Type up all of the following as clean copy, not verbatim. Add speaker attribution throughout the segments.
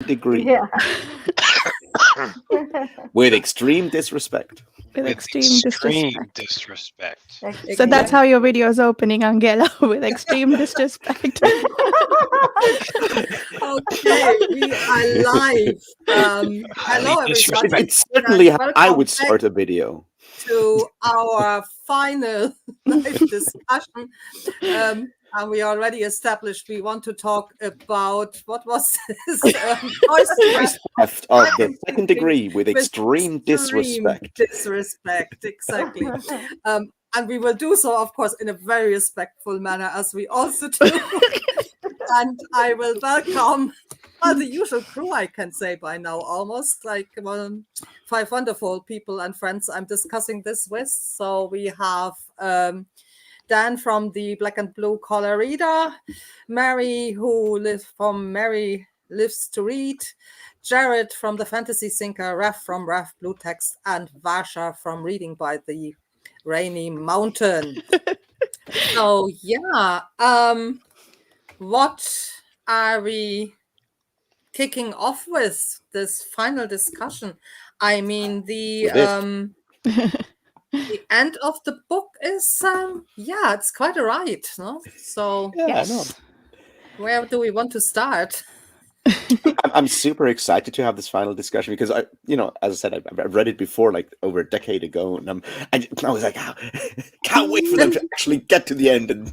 Speaker 1: degree.
Speaker 2: Yeah.
Speaker 1: With extreme disrespect.
Speaker 3: With
Speaker 4: With
Speaker 3: extreme
Speaker 4: extreme
Speaker 3: disrespect.
Speaker 4: disrespect.
Speaker 3: So that's
Speaker 2: Yeah.
Speaker 3: how your video is opening, Angela, with extreme disrespect.
Speaker 5: Okay, we are live.
Speaker 4: Highly
Speaker 5: Hello, everybody.
Speaker 4: disrespectful.
Speaker 1: It's certainly how I
Speaker 5: Welcome
Speaker 1: would
Speaker 5: back
Speaker 1: start a video.
Speaker 5: to our final live discussion. And we already established we want to talk about what was this
Speaker 1: Choice theft of the second degree with extreme disrespect.
Speaker 5: Disrespect, exactly. And we will do so, of course, in a very respectful manner, as we also do. And I will welcome the usual crew, I can say by now, almost like 5 wonderful people and friends I'm discussing this with. So we have Dan from the Black and Blue Collar Reader, Mary Mary Lives to Read, Jared from the Fantasy Thinker, Raf from Raf Blue Text, and Vasha from Reading by the Rainy Mountain. So yeah, what are we kicking off with this final discussion? I mean, the end of the book is it's quite a ride, no? So
Speaker 1: Yeah, I know.
Speaker 5: where do we want to start?
Speaker 1: I'm super excited to have this final discussion because as I said, I've read it before, like over a decade ago, and I was like, can't wait for them to actually get to the end. And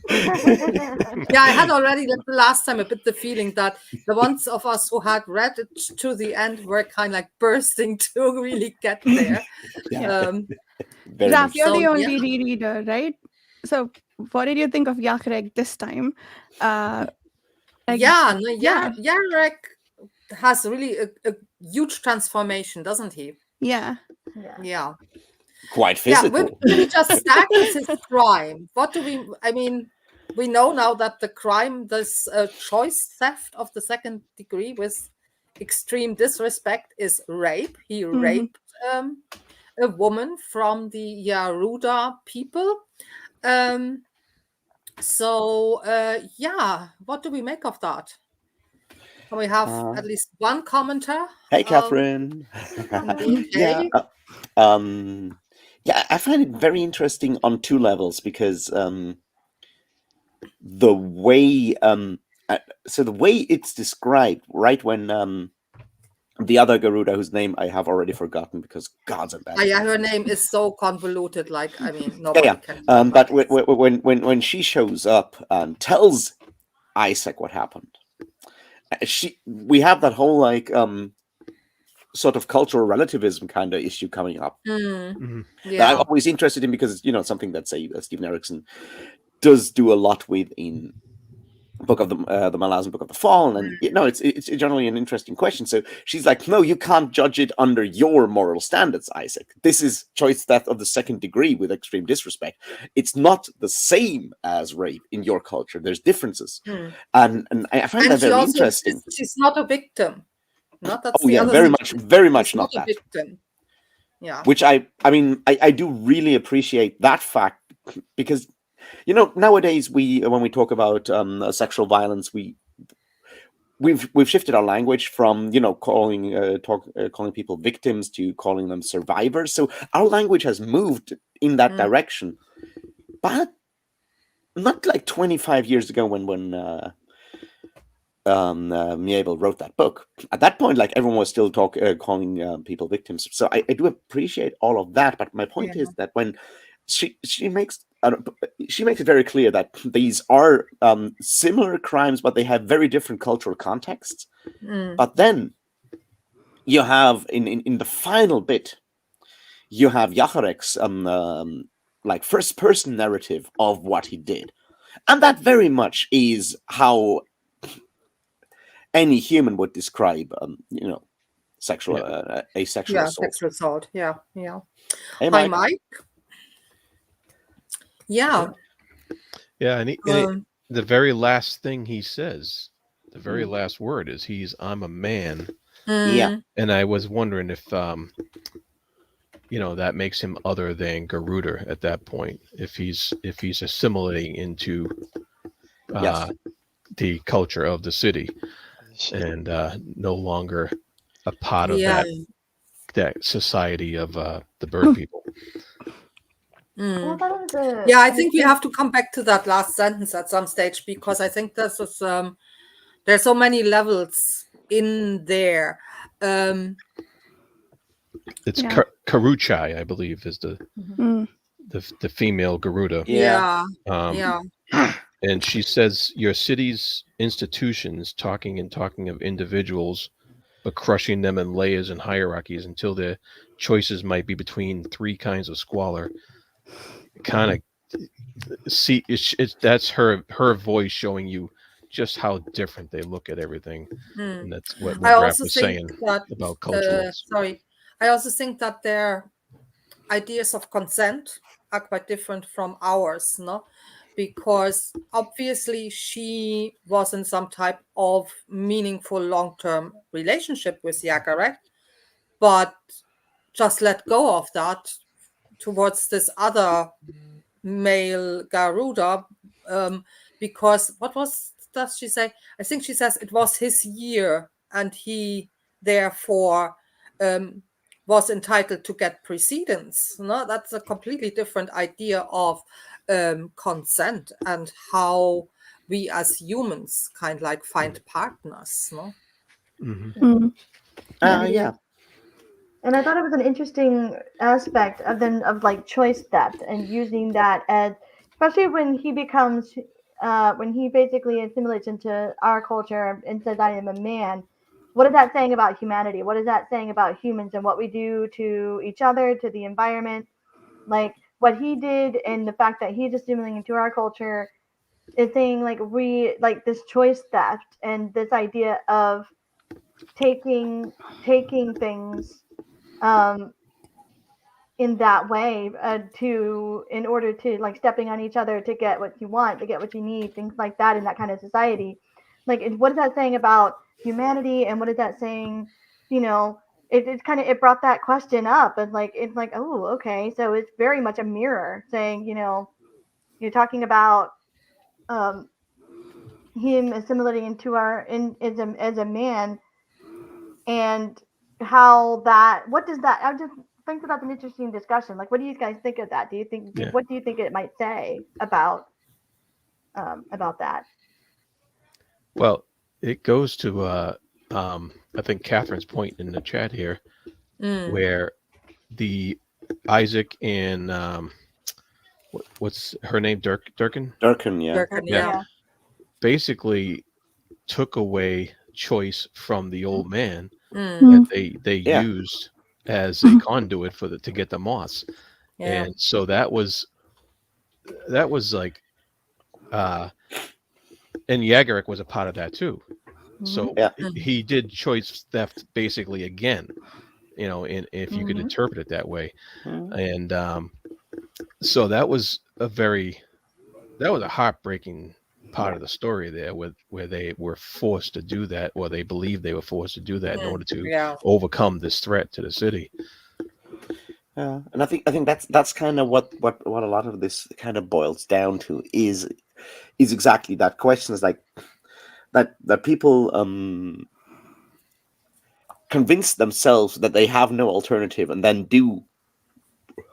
Speaker 5: Yeah, I had already the last time a bit the feeling that the ones of us who had read it to the end were kind of like bursting to really get there.
Speaker 1: Yeah.
Speaker 3: Raf, you're the
Speaker 5: so,
Speaker 3: only
Speaker 5: yeah.
Speaker 3: rereader, right? So what did you think of Yakrek this time?
Speaker 5: Yarek has really a huge transformation, doesn't he?
Speaker 3: Yeah.
Speaker 5: Yeah.
Speaker 1: Quite physical.
Speaker 5: Yeah, we just start with his crime. We know now that the crime, this choice theft of the second degree with extreme disrespect is rape. He raped a woman from the Yaruda people. What do we make of that? Can we have at least one commenter?
Speaker 1: Hey, Catherine.
Speaker 5: Okay.
Speaker 1: I find it very interesting on two levels because the way it's described, right when the other Garuda, whose name I have already forgotten because gods are bad.
Speaker 5: Her name is so convoluted. Nobody can.
Speaker 1: But when she shows up and tells Isaac what happened, we have that whole sort of cultural relativism kind of issue coming up. That I'm always interested in because it's something that Stephen Erickson does do a lot with in Book of the Malazan Book of the Fall, and it's generally an interesting question. So she's like, no, you can't judge it under your moral standards, Isaac. This is choice theft of the second degree with extreme disrespect. It's not the same as rape in your culture. There's differences, and I find that very interesting.
Speaker 5: She's not a victim.
Speaker 1: Very much not that.
Speaker 5: Victim. Yeah.
Speaker 1: Which I do really appreciate that fact because nowadays when we talk about sexual violence, we've shifted our language from calling people victims to calling them survivors. So our language has moved in that direction, but not like 25 years ago when Miéville wrote that book. At that point, everyone was still calling people victims. So I do appreciate all of that. But my point is that when she makes it very clear that these are similar crimes, but they have very different cultural contexts. But then you have in the final bit, you have Yacharek's first person narrative of what he did, and that very much is how any human would describe sexual asexual assault.
Speaker 5: Sexual assault. Yeah.
Speaker 1: Hey,
Speaker 5: Hi, Mike. Yeah.
Speaker 4: Yeah, and the very last thing he says, the very last word is I'm a man.
Speaker 1: Yeah.
Speaker 4: And I was wondering if that makes him other than Garuda at that point, if he's assimilating into the culture of the city. and no longer a part of
Speaker 5: Yeah.
Speaker 4: that society of the bird people.
Speaker 5: Mm.
Speaker 2: I thought it was
Speaker 5: Yeah, I think we have to come back to that last sentence at some stage, because I think this is there's so many levels in there.
Speaker 4: It's
Speaker 3: Yeah.
Speaker 4: Karuchai, I believe, is the
Speaker 3: Mm.
Speaker 4: the female Garuda.
Speaker 5: Yeah.
Speaker 4: Um,
Speaker 5: Yeah.
Speaker 4: And she says your city's institutions talking of individuals, but crushing them in layers and hierarchies until their choices might be between three kinds of squalor. Kind of see that's her voice showing you just how different they look at everything, and that's what
Speaker 5: I
Speaker 4: Raph
Speaker 5: also
Speaker 4: was
Speaker 5: think
Speaker 4: saying
Speaker 5: that
Speaker 4: about cultures.
Speaker 5: I also think that their ideas of consent are quite different from ours, no? Because obviously she was in some type of meaningful long-term relationship with Yagarek, but just let go of that towards this other male Garuda, because does she say? I think she says it was his year and he therefore was entitled to get precedence. No, that's a completely different idea of consent and how we as humans kind of like find partners. No.
Speaker 3: Mm.
Speaker 1: Yeah.
Speaker 2: And I thought it was an interesting aspect of like choice theft and using that as, especially when he becomes, when he basically assimilates into our culture and says, "I am a man." What is that saying about humanity? What is that saying about humans and what we do to each other, to the environment? Like what he did and the fact that he's assimilating into our culture is saying like this choice theft and this idea of taking things in that way in order to like stepping on each other to get what you want, to get what you need, things like that in that kind of society. Like, what is that saying about humanity, and what is that saying? You know, it's kind of, it brought that question up, and like it's like, oh, okay, so it's very much a mirror saying, you're talking about him assimilating into as a man, and how that, what does that, I just think that's an interesting discussion. Like, what do you guys think of that? What do you think it might say about that?
Speaker 4: Well, it goes to I think Catherine's point in the chat here, where the Isaac and what's her name, Durkin,
Speaker 1: Yeah.
Speaker 5: Yeah.
Speaker 4: basically took away choice from the old man
Speaker 3: Mm.
Speaker 4: that they
Speaker 1: Yeah.
Speaker 4: used as a conduit to get the moss.
Speaker 5: Yeah.
Speaker 4: And so that was like and Yagaric was a part of that too. So
Speaker 1: Yeah.
Speaker 4: he did choice theft basically again, and if you could interpret it that way. And so that was a heartbreaking part of the story there, where they were forced to do that, or they believed they were forced to do that in order to overcome this threat to the city.
Speaker 1: Yeah, and I think that's kind of what a lot of this kind of boils down to is exactly that question. Is like that people convince themselves that they have no alternative, and then do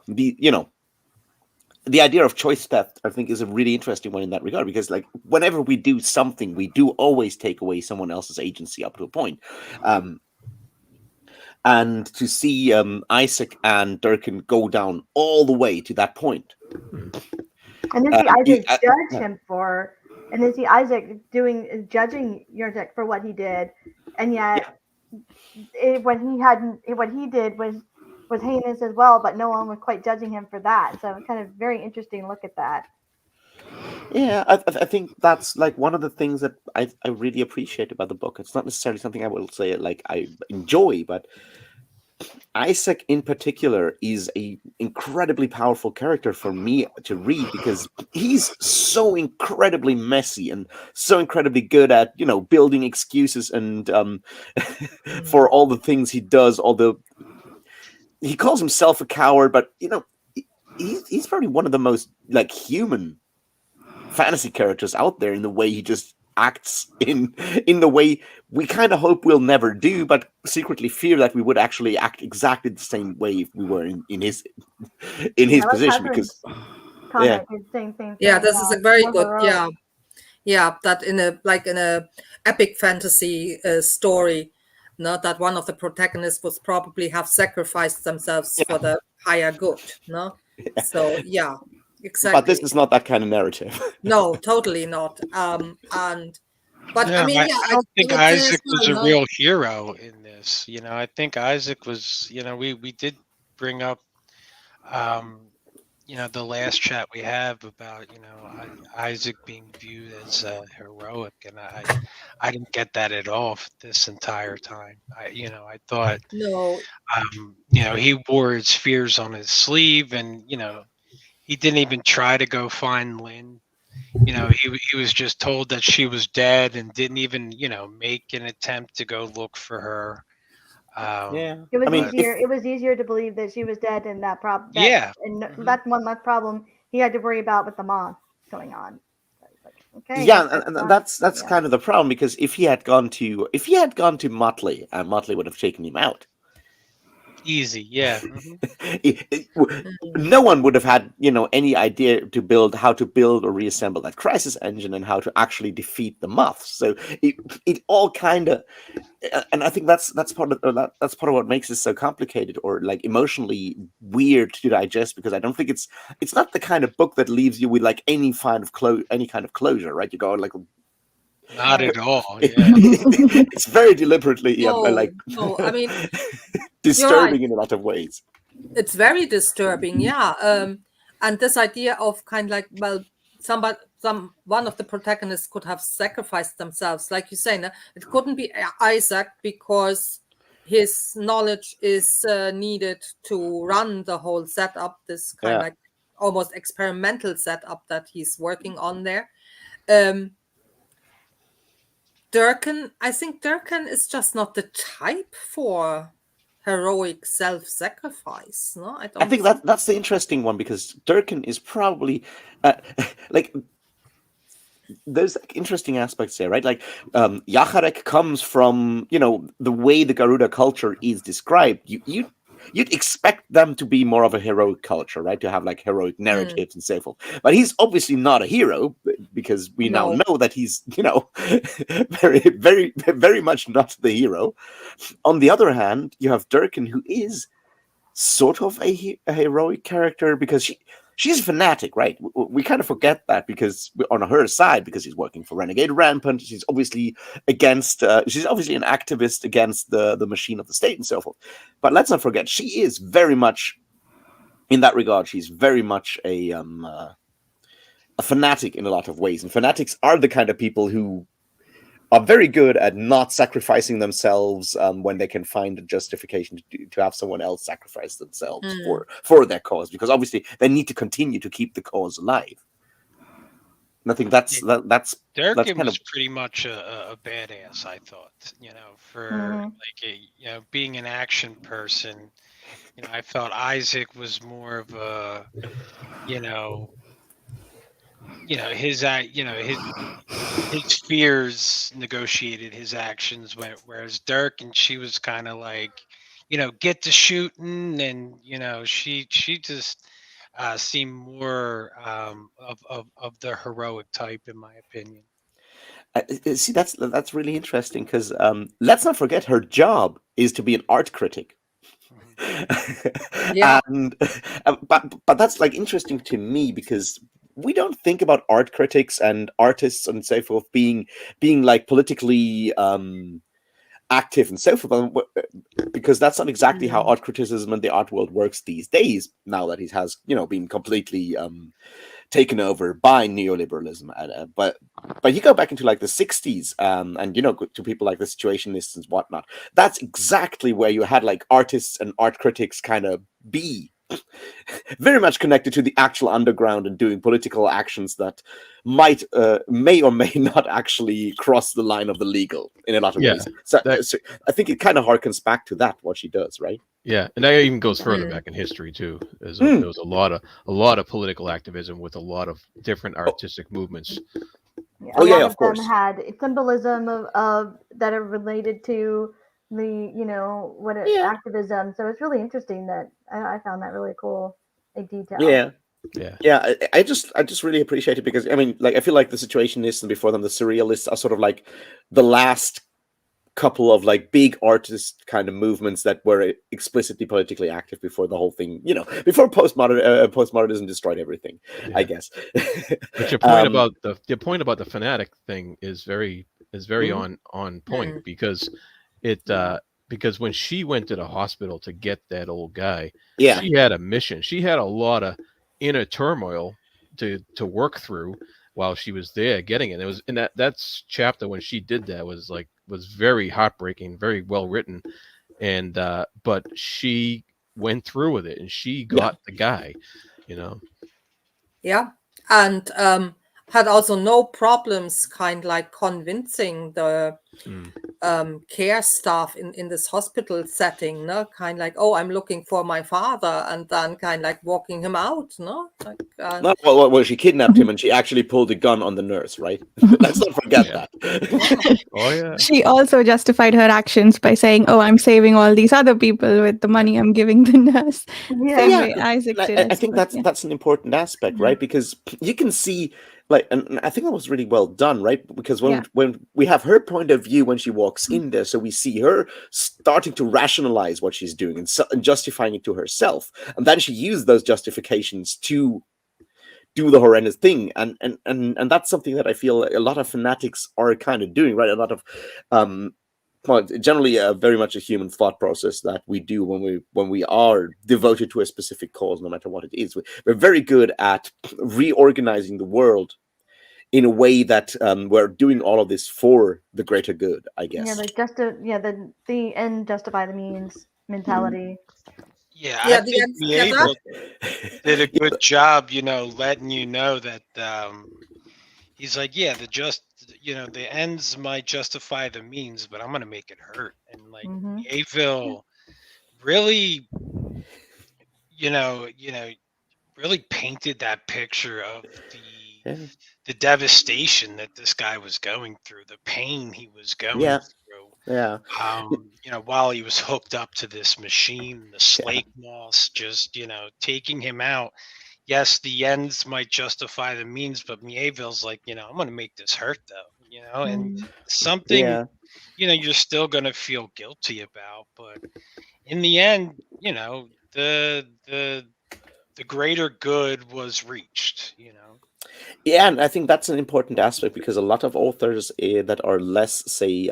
Speaker 1: the idea of choice theft, I think, is a really interesting one in that regard, because like whenever we do something, we do always take away someone else's agency up to a point. And to see Isaac and Durkin go down all the way to that point.
Speaker 2: And then see Isaac judge him for, and then see Isaac judging Yurzik for what he did, and yet what he did was heinous as well, but no one was quite judging him for that. So it's kind of very interesting look at that.
Speaker 1: Yeah, I think that's like one of the things that I really appreciate about the book. It's not necessarily something I will say like I enjoy, but Isaac in particular is a incredibly powerful character for me to read, because he's so incredibly messy and so incredibly good at building excuses and for all the things he does. Although he calls himself a coward, but he's probably one of the most like human fantasy characters out there in the way he just acts in the way we kind of hope we'll never do, but secretly fear that we would actually act exactly the same way if we were in his position. Because
Speaker 2: comment saying same thing.
Speaker 5: Yeah, this is a very
Speaker 2: more
Speaker 5: good.
Speaker 2: heroic.
Speaker 5: Yeah, that in a epic fantasy story, no, that one of the protagonists would probably have sacrificed themselves for the higher good, no. So yeah, exactly.
Speaker 1: But this is not that kind of narrative.
Speaker 5: No, totally not. But
Speaker 6: Yeah,
Speaker 5: I mean,
Speaker 6: I don't think
Speaker 5: would say as
Speaker 6: Isaac was
Speaker 5: well,
Speaker 6: a
Speaker 5: no?
Speaker 6: real hero in this. I think Isaac was. We did bring up, the last chat we have about Isaac being viewed as heroic, and I didn't get that at all this entire time. I thought
Speaker 5: No,
Speaker 6: he wore his fears on his sleeve, and he didn't even try to go find Lynn. He was just told that she was dead and didn't even make an attempt to go look for her.
Speaker 1: Yeah,
Speaker 2: It was
Speaker 1: I mean,
Speaker 2: easier. It was easier to believe that she was dead, and that
Speaker 6: Yeah.
Speaker 2: and that's one less problem he had to worry about with the moth going on. Okay.
Speaker 1: Yeah, and that's kind of the problem, because if he had gone to Motley, Motley would have taken him out.
Speaker 6: Easy, yeah.
Speaker 1: No one would have had any idea how to build or reassemble that crisis engine and how to actually defeat the moths. So it all kind of, and I think that's part of what makes it so complicated or like emotionally weird to digest, because I don't think it's not the kind of book that leaves you with like any kind of closure, right? You go like,
Speaker 6: Not at all. Yeah.
Speaker 1: it's very deliberately
Speaker 5: no, I mean,
Speaker 1: disturbing in a lot of ways.
Speaker 5: it's very disturbing, yeah. And this idea of kind of like, well, one of the protagonists could have sacrificed themselves, like you say, no? It couldn't be Isaac because his knowledge is needed to run the whole setup, this kind of like almost experimental setup that he's working on there. Durkan, I think Durkan is just not the type for heroic self-sacrifice. No,
Speaker 1: I think that's the interesting one, because Durkan is probably like, there's like interesting aspects there, right? Like Yacharek comes from the way the Garuda culture is described. You'd expect them to be more of a heroic culture, right? To have like heroic narratives and so forth. But he's obviously not a hero, because we now know that he's very, very, very much not the hero. On the other hand, you have Durkan, who is sort of a heroic character, because she's a fanatic, right? We kind of forget that, because we're on her side, because he's working for Renegade Rampant. She's obviously against. She's obviously an activist against the machine of the state and so forth. But let's not forget, she is very much, in that regard, she's very much a fanatic in a lot of ways. And fanatics are the kind of people who are very good at not sacrificing themselves when they can find a justification to have someone else sacrifice themselves for their cause, because obviously they need to continue to keep the cause alive. And I think that's
Speaker 6: Durkan
Speaker 1: kind
Speaker 6: was
Speaker 1: of
Speaker 6: pretty much a badass, I thought. For like being an action person. I felt Isaac was more of a his fears negotiated his actions, whereas Dirk, and she was kind of like, get to shooting, and she just seemed more of the heroic type, in my opinion.
Speaker 1: see, that's really interesting, because let's not forget, her job is to be an art critic.
Speaker 5: Yeah.
Speaker 1: And but that's like interesting to me, because we don't think about art critics and artists and so forth being like politically active and so forth, because that's not exactly how art criticism and the art world works these days, now that he has been completely taken over by neoliberalism. But you go back into like the 60s and to people like the Situationists and whatnot, that's exactly where you had like artists and art critics kind of be very much connected to the actual underground and doing political actions that may or may not actually cross the line of the legal in a lot of ways. So I think it kind of harkens back to that, what she does, right?
Speaker 4: Yeah, and that even goes further back in history too. There was a lot of political activism with a lot of different artistic movements
Speaker 2: A
Speaker 1: Oh,
Speaker 2: lot
Speaker 1: yeah,
Speaker 2: of
Speaker 1: of
Speaker 2: them
Speaker 1: course.
Speaker 2: had symbolism of that are related to the
Speaker 1: Yeah.
Speaker 2: activism. So it's really interesting that I found that really cool, like detail.
Speaker 1: Yeah.
Speaker 4: Yeah.
Speaker 1: Yeah, I just really appreciate it because I mean, like, I feel like the Situationists and before them the Surrealists are sort of like the last couple of like big artist kind of movements that were explicitly politically active before the whole thing, before postmodernism destroyed everything, I
Speaker 4: Yeah.
Speaker 1: guess.
Speaker 4: But your point
Speaker 1: um,
Speaker 4: about the fanatic thing is very
Speaker 1: mhm.
Speaker 4: on point
Speaker 5: Mm.
Speaker 4: because because when she went to the hospital to get that old guy,
Speaker 1: Yeah,
Speaker 4: she had a mission. She had a lot of inner turmoil to work through while she was there getting it. It was in that's chapter when she did that was very heartbreaking, very well written, and but she went through with it and she
Speaker 1: yeah,
Speaker 4: got the guy, you know.
Speaker 5: Yeah, and had also no problems kind like convincing the
Speaker 4: Mm.
Speaker 5: care staff in this hospital setting, no, kind like, oh, I'm looking for my father, and then kind like walking him out, no, like,
Speaker 1: not well, she kidnapped him and she actually pulled a gun on the nurse, right? Let's not forget
Speaker 4: Yeah.
Speaker 1: that.
Speaker 4: Oh yeah.
Speaker 3: She also justified her actions by saying, "Oh, I'm saving all these other people with the money I'm giving the nurse." Same
Speaker 2: Yeah.
Speaker 1: Yeah,
Speaker 3: way Isaac
Speaker 1: and
Speaker 3: did,
Speaker 1: I
Speaker 3: I
Speaker 1: think
Speaker 3: suppose.
Speaker 1: that's
Speaker 3: Yeah.
Speaker 1: that's an important aspect,
Speaker 2: Mhm.
Speaker 1: right? Because you can see, like, and I think that was really well done, right? Because
Speaker 3: Yeah.
Speaker 1: when we have her point of view when she walks in there, so we see her starting to rationalize what she's doing and justifying it to herself, and then she used those justifications to do the horrendous thing, and that's something that I feel a lot of fanatics are kind of doing, right? A lot of well, generally very much a human thought process that we do when we are devoted to a specific cause, no matter what it is. We're very good at reorganizing the world in a way that we're doing all of this for the greater good, I
Speaker 2: Yeah,
Speaker 1: guess.
Speaker 2: like the end justify the means mentality.
Speaker 6: Yeah, I
Speaker 5: yeah, the
Speaker 6: think
Speaker 5: end, yeah, that
Speaker 6: Miéville did a good job, letting you know that he's like, yeah, the ends might justify the means, but I'm gonna make it hurt. And like
Speaker 2: Mm-hmm.
Speaker 6: Miéville really, really painted that picture of
Speaker 1: Yeah,
Speaker 6: the devastation that this guy was going through, the pain he was going
Speaker 1: yeah,
Speaker 6: through.
Speaker 1: yeah,
Speaker 6: While he was hooked up to this machine, the
Speaker 1: yeah,
Speaker 6: slake moss just, taking him out. Yes, the ends might justify the means, but Mieville's like, I'm going to make this hurt though, and
Speaker 2: Mm-hmm.
Speaker 6: something,
Speaker 1: yeah.
Speaker 6: you're still going to feel guilty about. But in the end, the greater good was reached.
Speaker 1: Yeah, and I think that's an important aspect because a lot of authors that are less, say,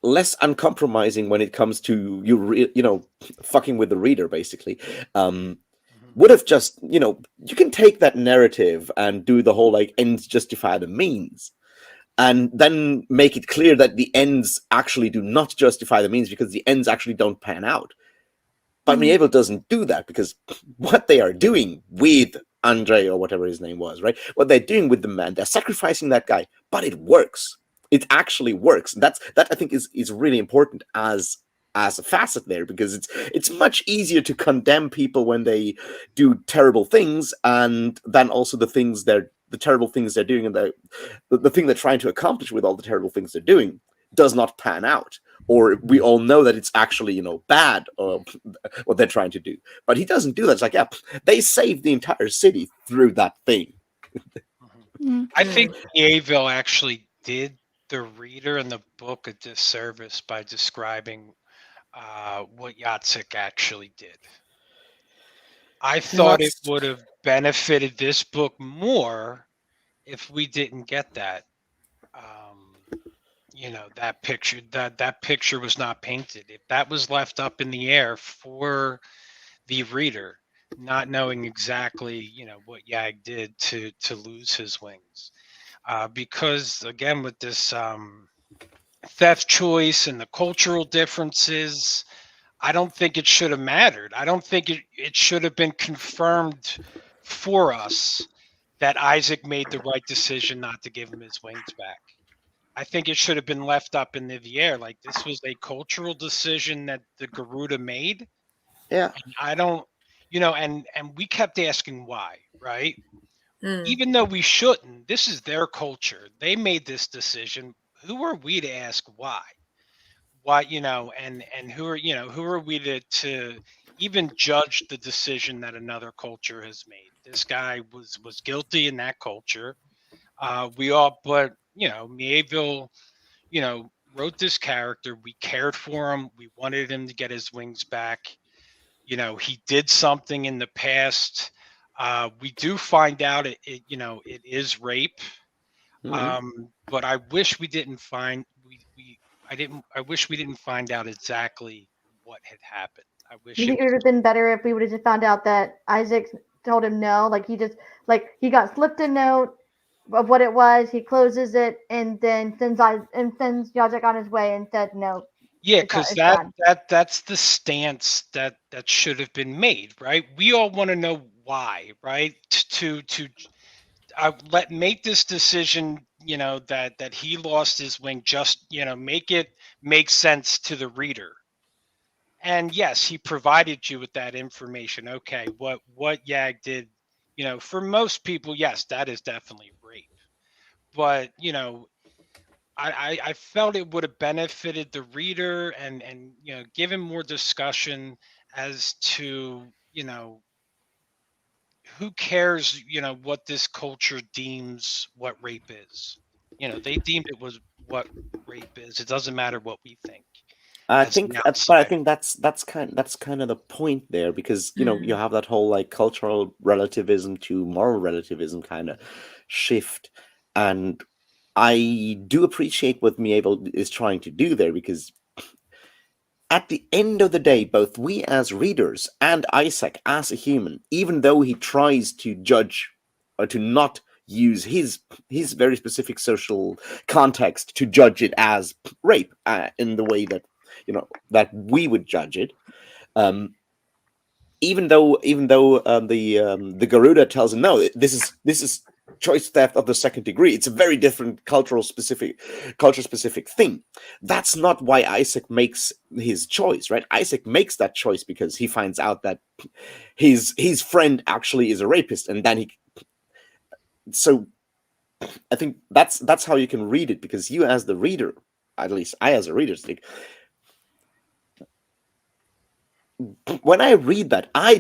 Speaker 1: less uncompromising when it comes to fucking with the reader, basically, um,
Speaker 6: Mhm.
Speaker 1: would have just, you can take that narrative and do the whole like ends justify the means, and then make it clear that the ends actually do not justify the means because the ends actually don't pan out. But
Speaker 2: Mm-hmm.
Speaker 1: Mieville doesn't do that because what they are doing with Andre or whatever his name was, right? What they're doing with the man, they're sacrificing that guy, but it works. It actually works. That I think is really important as a facet there because it's much easier to condemn people when they do terrible things and then also the terrible things they're doing and the thing they're trying to accomplish with all the terrible things they're doing does not pan out, or we all know that it's actually bad what they're trying to do, but he doesn't do that. It's like, yeah, they saved the entire city through that thing.
Speaker 6: Mhm.
Speaker 3: Mm.
Speaker 6: I think Mieville actually did the reader in the book a disservice by describing what Yatsik actually did. I thought it
Speaker 1: That's
Speaker 6: would have benefited this book more if we didn't get that. Um, that picture was not painted. If that was left up in the air for the reader, not knowing exactly, what Yag did to lose his wings, because again, with this theft choice and the cultural differences, I don't think it should have mattered. I don't think it should have been confirmed for us that Isaac made the right decision not to give him his wings back. I think it should have been left up in the air. Like this was a cultural decision that the Garuda made.
Speaker 1: yeah,
Speaker 6: I don't, and we kept asking why, right? even though we shouldn't, this is their culture. They made this decision. Who are we to ask why? Why, and who are we to even judge the decision that another culture has made? This guy was guilty in that culture. But Miéville, wrote this character. We cared for him. We wanted him to get his wings back. He did something in the past. We do find out it is rape. But I wish we didn't find I wish we didn't find out exactly what had happened. I wish
Speaker 2: You think it would have been better if we would have just found out that Isaac told him no? Like he got slipped a note of what it was. He closes it and then sends Yajek on his way and said no.
Speaker 6: Yeah,
Speaker 2: It's
Speaker 6: because
Speaker 2: done.
Speaker 6: that's the stance that should have been made, right? We all want to know why, right? To make this decision, that he lost his wing, just make it make sense to the reader. And yes, he provided you with that information. Okay, what Yag did, for most people, yes, that is definitely rape. But I felt it would have benefited the reader and given more discussion as to who cares what this culture deems what rape is. They deemed it was what rape is. It doesn't matter what we think.
Speaker 1: I think that's kind of the point there, because you have that whole like cultural relativism to moral relativism kind of shift, and I do appreciate what Miéville is trying to do there, because at the end of the day, both we as readers and Isaac as a human, even though he tries to judge or to not use his very specific social context to judge it as rape in the way that that we would judge it, even though the Garuda tells him no, this is choice theft of the second degree. It's a very different culture specific thing. That's not why Isaac makes his choice, right? Isaac makes that choice because he finds out that his friend actually is a rapist, and then so I think that's how you can read it, because you as the reader, at least I as a reader, think when I read that, I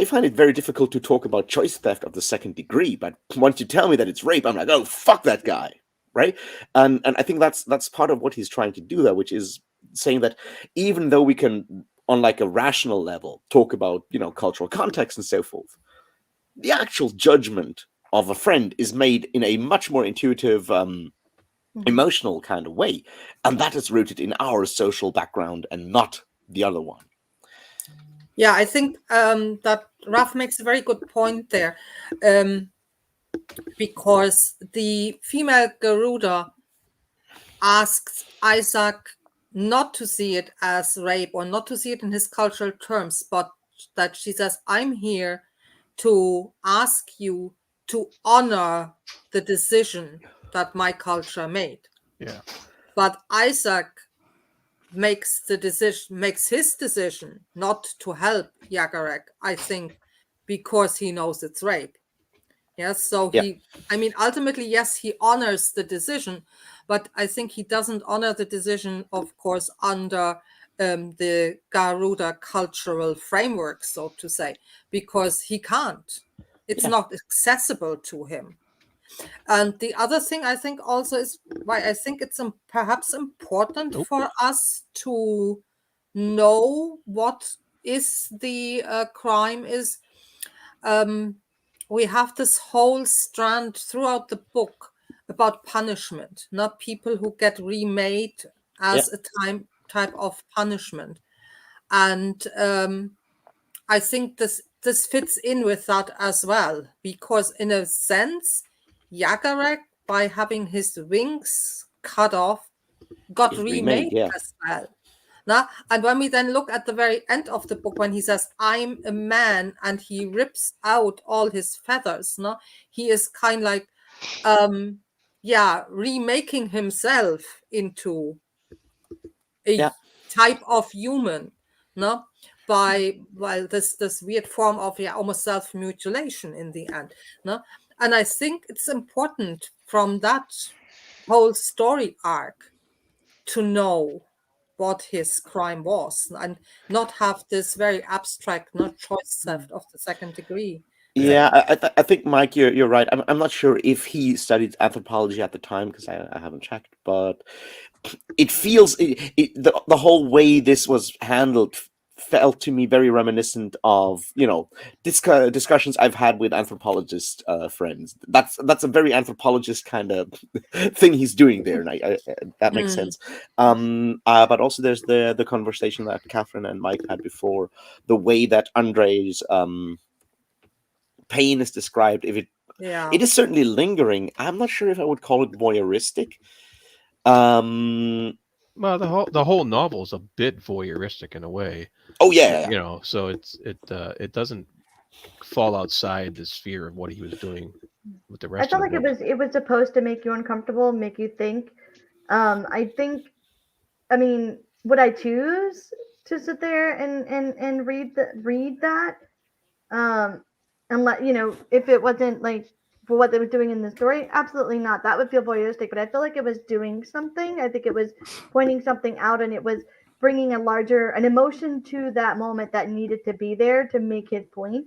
Speaker 1: find it very difficult to talk about choice theft of the second degree. But once you tell me that it's rape, I'm like, oh, fuck that guy, right? And I think that's part of what he's trying to do there, which is saying that even though we can, on like a rational level, talk about cultural context and so forth, the actual judgment of a friend is made in a much more intuitive, emotional kind of way, and that is rooted in our social background and not the other one.
Speaker 5: Yeah, I think that Raf makes a very good point there, because the female Garuda asks Isaac not to see it as rape or not to see it in his cultural terms, but that she says, I'm here to ask you to honor the decision that my culture made.
Speaker 4: Yeah.
Speaker 5: But Isaac makes his decision not to help Yagarek, I think, because he knows it's rape. Yes, so ultimately, yes, he honors the decision, but I think he doesn't honor the decision, of course, under the Garuda cultural framework, so to say, because he can't. It's not accessible to him. And the other thing I think also is why I think it's perhaps important for us to know what is the crime is. We have this whole strand throughout the book about punishment, not people who get remade as a type of punishment. And I think this fits in with that as well, because in a sense, Yagarek, by having his wings cut off, got remade as well. Now, and when we then look at the very end of the book, when he says, I'm a man, and he rips out all his feathers, no, he is kind of like, remaking himself into a type of human, no, by this weird form of almost self-mutilation in the end, no. And I think it's important from that whole story arc to know what his crime was and not have this very abstract, not choice theft of the second degree
Speaker 1: Yeah,
Speaker 5: thing.
Speaker 1: I think Mike, you're right. I'm not sure if he studied anthropology at the time because I haven't checked, but it feels the whole way this was handled felt to me very reminiscent of discussions I've had with anthropologist friends. That's a very anthropologist kind of thing he's doing there, and that makes
Speaker 5: Mm.
Speaker 1: sense. But also there's the conversation that Catherine and Mike had before, the way that Andre's pain is described. If
Speaker 5: Yeah.
Speaker 1: it is certainly lingering, I'm not sure if I would call it voyeuristic. Um,
Speaker 4: Well, the whole novel's a bit voyeuristic in a way,
Speaker 1: oh yeah.
Speaker 4: you know. So it doesn't fall outside the sphere of what he was doing with the
Speaker 2: I
Speaker 4: rest
Speaker 2: felt
Speaker 4: of the
Speaker 2: like
Speaker 4: book.
Speaker 2: it was supposed to make you uncomfortable, make you think. I think, I mean, would I choose to sit there and read that? And let if it wasn't like for what they were doing in the story, absolutely not. That would feel voyeuristic. But I feel like it was doing something. I think it was pointing something out, and it was bringing an emotion to that moment that needed to be there to make his point.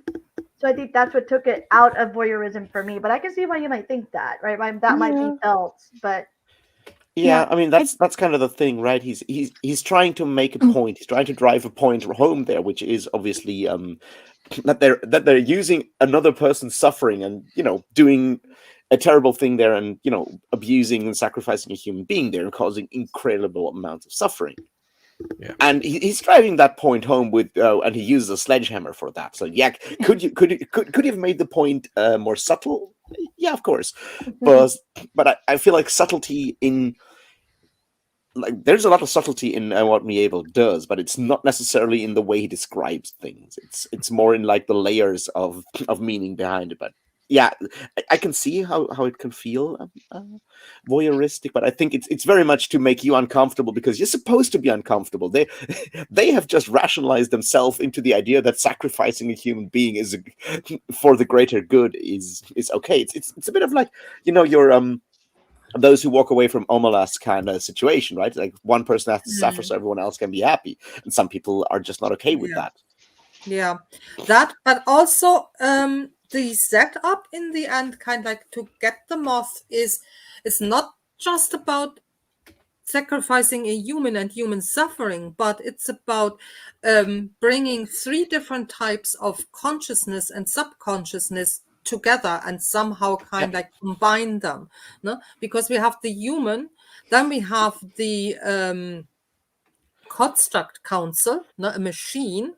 Speaker 2: So I think that's what took it out of voyeurism for me. But I can see why you might think that, right? That might be
Speaker 3: Yeah.
Speaker 2: felt, but
Speaker 1: Yeah,
Speaker 3: Yeah.
Speaker 1: I mean that's kind of the thing, right? He's trying to make a point. He's trying to drive a point home there, which is obviously that they're using another person's suffering and doing a terrible thing there, and abusing and sacrificing a human being there and causing incredible amounts of suffering.
Speaker 4: Yeah.
Speaker 1: And he's driving that point home with, and he uses a sledgehammer for that. So yeah, could you have made the point more subtle? Yeah, of course, but I feel like subtlety in like there's a lot of subtlety in what Miéville does, but it's not necessarily in the way he describes things. It's more in like the layers of meaning behind it. But yeah, I can see how it can feel voyeuristic, but I think it's very much to make you uncomfortable because you're supposed to be uncomfortable. They have just rationalized themselves into the idea that sacrificing a human being is for the greater good is okay. It's a bit of like your those who walk away from Omelas kind of situation, right? Like one person has to suffer so everyone else can be happy, and some people are just not okay with
Speaker 5: Yeah.
Speaker 1: that.
Speaker 5: Yeah, that, but also the setup in the end, kind of like to get the moth is not just about sacrificing a human and human suffering, but it's about bringing three different types of consciousness and subconsciousness together and somehow kind of like combine them, no? Because we have the human, then we have the construct council, no? A machine,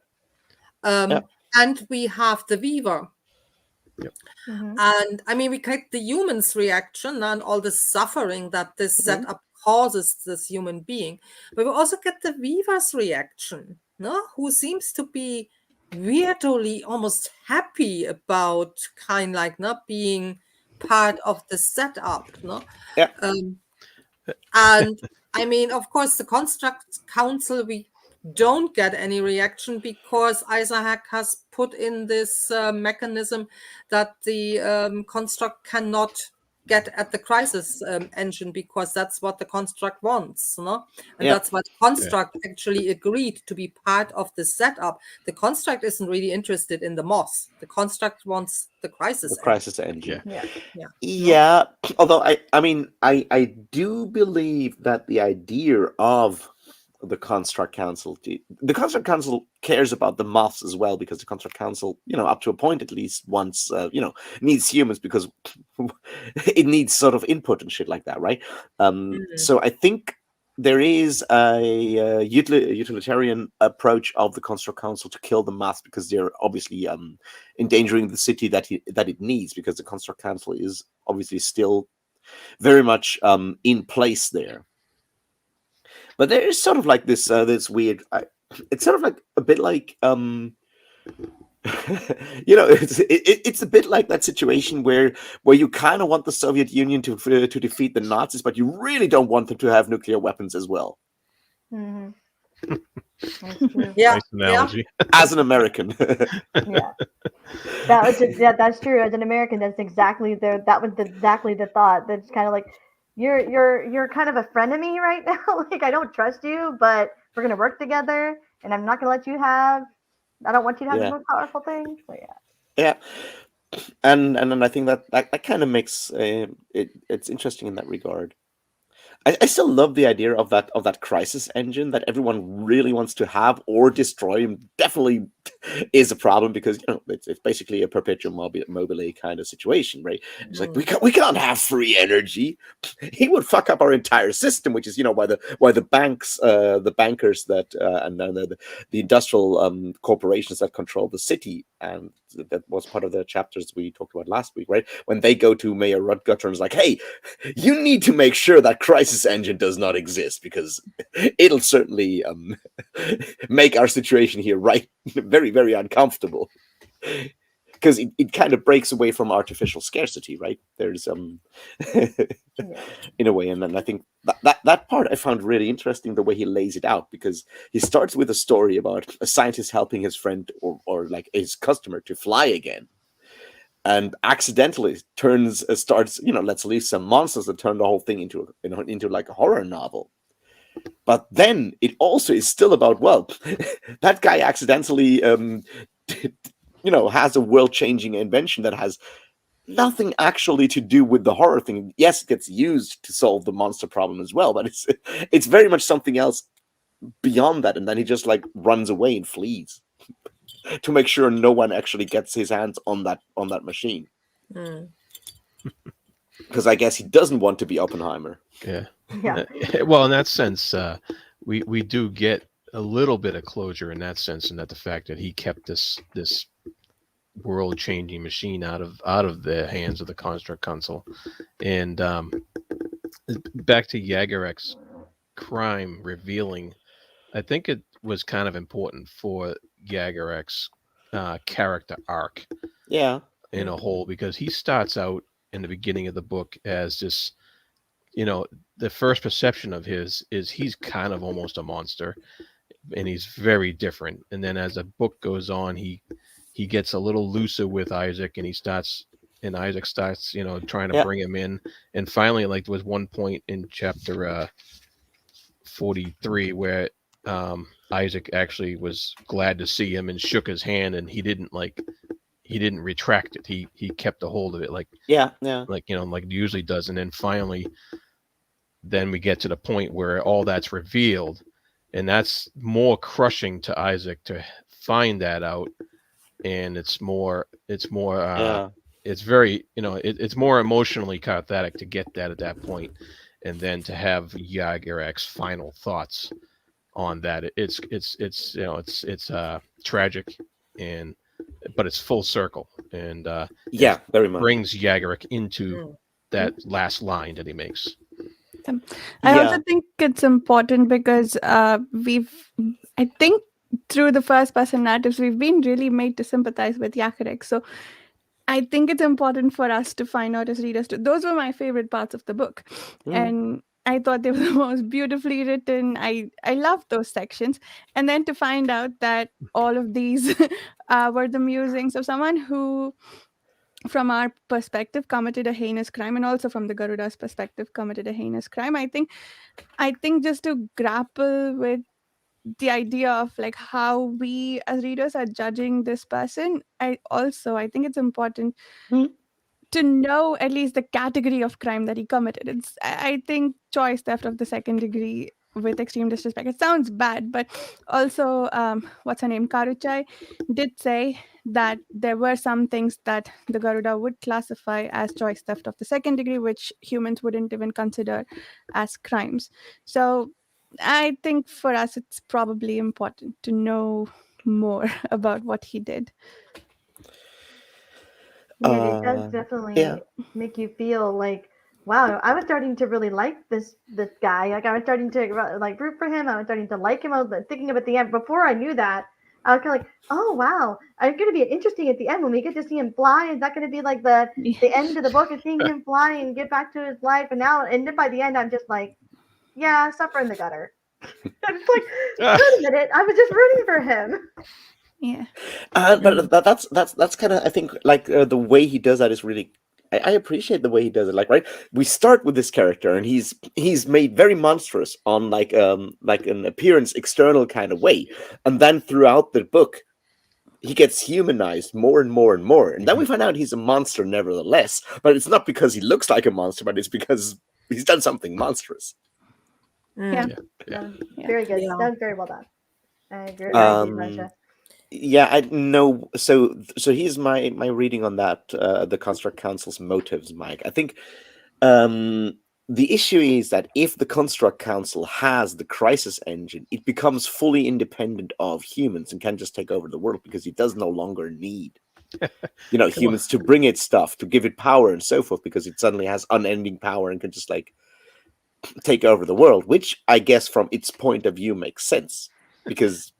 Speaker 5: and we have the weaver. And I mean, we get the human's reaction and all the suffering that this setup causes this human being, but we also get the weaver's reaction, no? Who seems to be weirdly almost happy about kind of like not being part of the setup, no?
Speaker 1: Yeah.
Speaker 5: And I mean, of course, the construct council, we don't get any reaction because Isaac has put in this mechanism that the construct cannot get at the crisis engine because that's what the construct wants, no? And that's why the construct actually agreed to be part of the setup. The construct isn't really interested in the moth. The construct wants the crisis
Speaker 1: engine.
Speaker 2: Yeah.
Speaker 1: Although I mean I do believe that the idea of the construct council cares about the moths as well, because the construct council up to a point at least wants needs humans because it needs sort of input and shit like that, right? So I think there is a utilitarian approach of the construct council to kill the moths because they're obviously endangering the city that it needs, because the construct council is obviously still very much in place there. But there is sort of like this weird. It's sort of like a bit like it's a bit like that situation where you kind of want the Soviet Union to defeat the Nazis, but you really don't want them to have nuclear weapons as well.
Speaker 2: That's true.
Speaker 5: Yeah,
Speaker 4: Nice analogy.
Speaker 1: As an American.
Speaker 2: Yeah, that was just, yeah, that's true. As an American, that's exactly exactly the thought. That's kind of like, you're kind of a friend of me right now. Like, I don't trust you, but we're gonna work together, and I'm not gonna let you have. I don't want you to have the
Speaker 1: Yeah.
Speaker 2: most powerful thing. So yeah.
Speaker 1: Yeah. And then I think that kind of makes it's interesting in that regard. I still love the idea of that crisis engine that everyone really wants to have or destroy. And definitely is a problem because it's basically a perpetual mobile kind of situation, right? It's like we can't have free energy. He would fuck up our entire system, which is why the banks, the bankers that and then the industrial corporations that control the city, and that was part of the chapters we talked about last week, right? When they go to Mayor Rutgutter and is like, hey, you need to make sure that crisis engine does not exist because it'll certainly make our situation here very, very uncomfortable. Because it kind of breaks away from artificial scarcity, right? There's in a way, and then I think that part I found really interesting, the way he lays it out, because he starts with a story about a scientist helping his friend or like his customer to fly again, and accidentally starts let's leave some monsters that turn the whole thing into like a horror novel. But then it also is still about, well, that guy accidentally has a world-changing invention that has nothing actually to do with the horror thing. Yes, it gets used to solve the monster problem as well, but it's very much something else beyond that. And then he just like runs away and flees to make sure no one actually gets his hands on that machine. Because I guess he doesn't want to be Oppenheimer.
Speaker 4: Yeah.
Speaker 2: Yeah.
Speaker 4: Well, in that sense, we do get a little bit of closure in that sense, and that the fact that he kept this world-changing machine out of the hands of the Construct Council. And back to Jagerek's crime revealing, I think it was kind of important for Jagerek's character arc,
Speaker 1: Yeah,
Speaker 4: in a whole, because he starts out in the beginning of the book as this, the first perception of his is he's kind of almost a monster, and he's very different. And then as the book goes on, he gets a little looser with Isaac, and Isaac starts, trying to bring him in. And finally, like, there was one point in chapter 43 where Isaac actually was glad to see him and shook his hand, and he didn't retract it. He kept a hold of it, like like it usually does. And then finally, then we get to the point where all that's revealed, and that's more crushing to Isaac to find that out. And it's more it's very, it's more emotionally cathartic to get that at that point, and then to have Jagerek's final thoughts on that. It's tragic, but it's full circle, and
Speaker 1: very much
Speaker 4: brings Jagerek into that last line that he makes.
Speaker 3: I also think it's important because I think through the first person narratives, we've been really made to sympathize with Jagerek. So I think it's important for us to find out as readers too. Those were my favorite parts of the book. And I thought they were the most beautifully written. I loved those sections. And then to find out that all of these were the musings of someone who, from our perspective, committed a heinous crime, and also from the Garuda's perspective, committed a heinous crime. I think just to grapple with the idea of like how we as readers are judging this person, I think it's important to know at least the category of crime that he committed. I think choice theft of the second degree with extreme disrespect, it sounds bad, but also what's her name, Karuchai, did say that there were some things that the Garuda would classify as choice theft of the second degree, which humans wouldn't even consider as crimes. So I think for us it's probably important to know more about what he did.
Speaker 2: Yeah, it does definitely make you feel like, wow, I was starting to really like this guy. Like, I was starting to like root for him. I was starting to like him. I was thinking about the end. Before I knew that, I was kind of like, oh wow, it's going to be interesting at the end when we get to see him fly. Is that going to be like the end of the book, is seeing him fly and get back to his life? And then by the end, I'm just like, yeah, suffer in the gutter. I'm just like, wait a minute, I was just rooting for him.
Speaker 3: Yeah.
Speaker 1: But that's kind of, I think, like the way he does that is really. I appreciate the way he does it. Like, right, we start with this character, and he's made very monstrous on like an appearance external kind of way, and then throughout the book, he gets humanized more and more and more, and then we find out he's a monster nevertheless. But it's not because he looks like a monster, but it's because he's done something monstrous.
Speaker 3: Yeah.
Speaker 2: Very good.
Speaker 5: Yeah.
Speaker 2: That was very well done. I agree. I agree, Masha.
Speaker 1: Yeah, I know. So here's my reading on that. The Construct Council's motives, Mike. I think the issue is that if the Construct Council has the crisis engine, it becomes fully independent of humans and can just take over the world because it does no longer need, humans to bring it stuff, to give it power and so forth, because it suddenly has unending power and can just like take over the world, which I guess from its point of view makes sense, because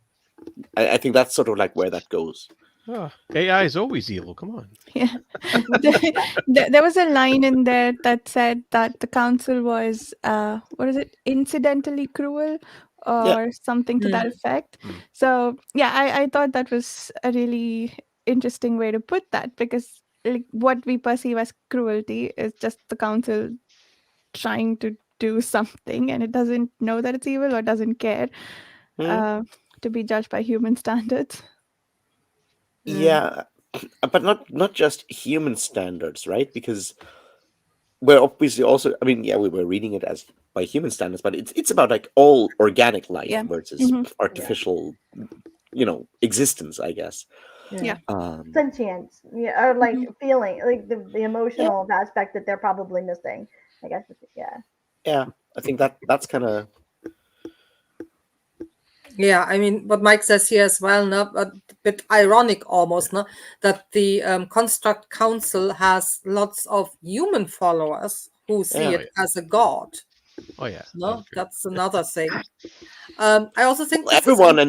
Speaker 1: I think that's sort of like where that goes.
Speaker 4: Oh, AI is always evil. Come on.
Speaker 3: Yeah. There was a line in there that said that the council was, what is it, incidentally cruel or something to that effect. So, yeah, I thought that was a really interesting way to put that, because like what we perceive as cruelty is just the council trying to do something, and it doesn't know that it's evil or doesn't care to be judged by human standards.
Speaker 1: Yeah, but not just human standards, right? Because we're obviously also, I mean, yeah, we were reading it as by human standards, but it's about like all organic life versus artificial, existence, I guess.
Speaker 3: Yeah.
Speaker 2: Sentience, or like feeling, like the emotional aspect that they're probably missing, I guess.
Speaker 1: Yeah, I think that's kind of.
Speaker 5: Yeah, I mean, what Mike says here as well, no, but a bit ironic almost, no, that the Construct Council has lots of human followers who see it as a god.
Speaker 4: Oh yeah,
Speaker 5: no, that's another thing. I also think
Speaker 1: everyone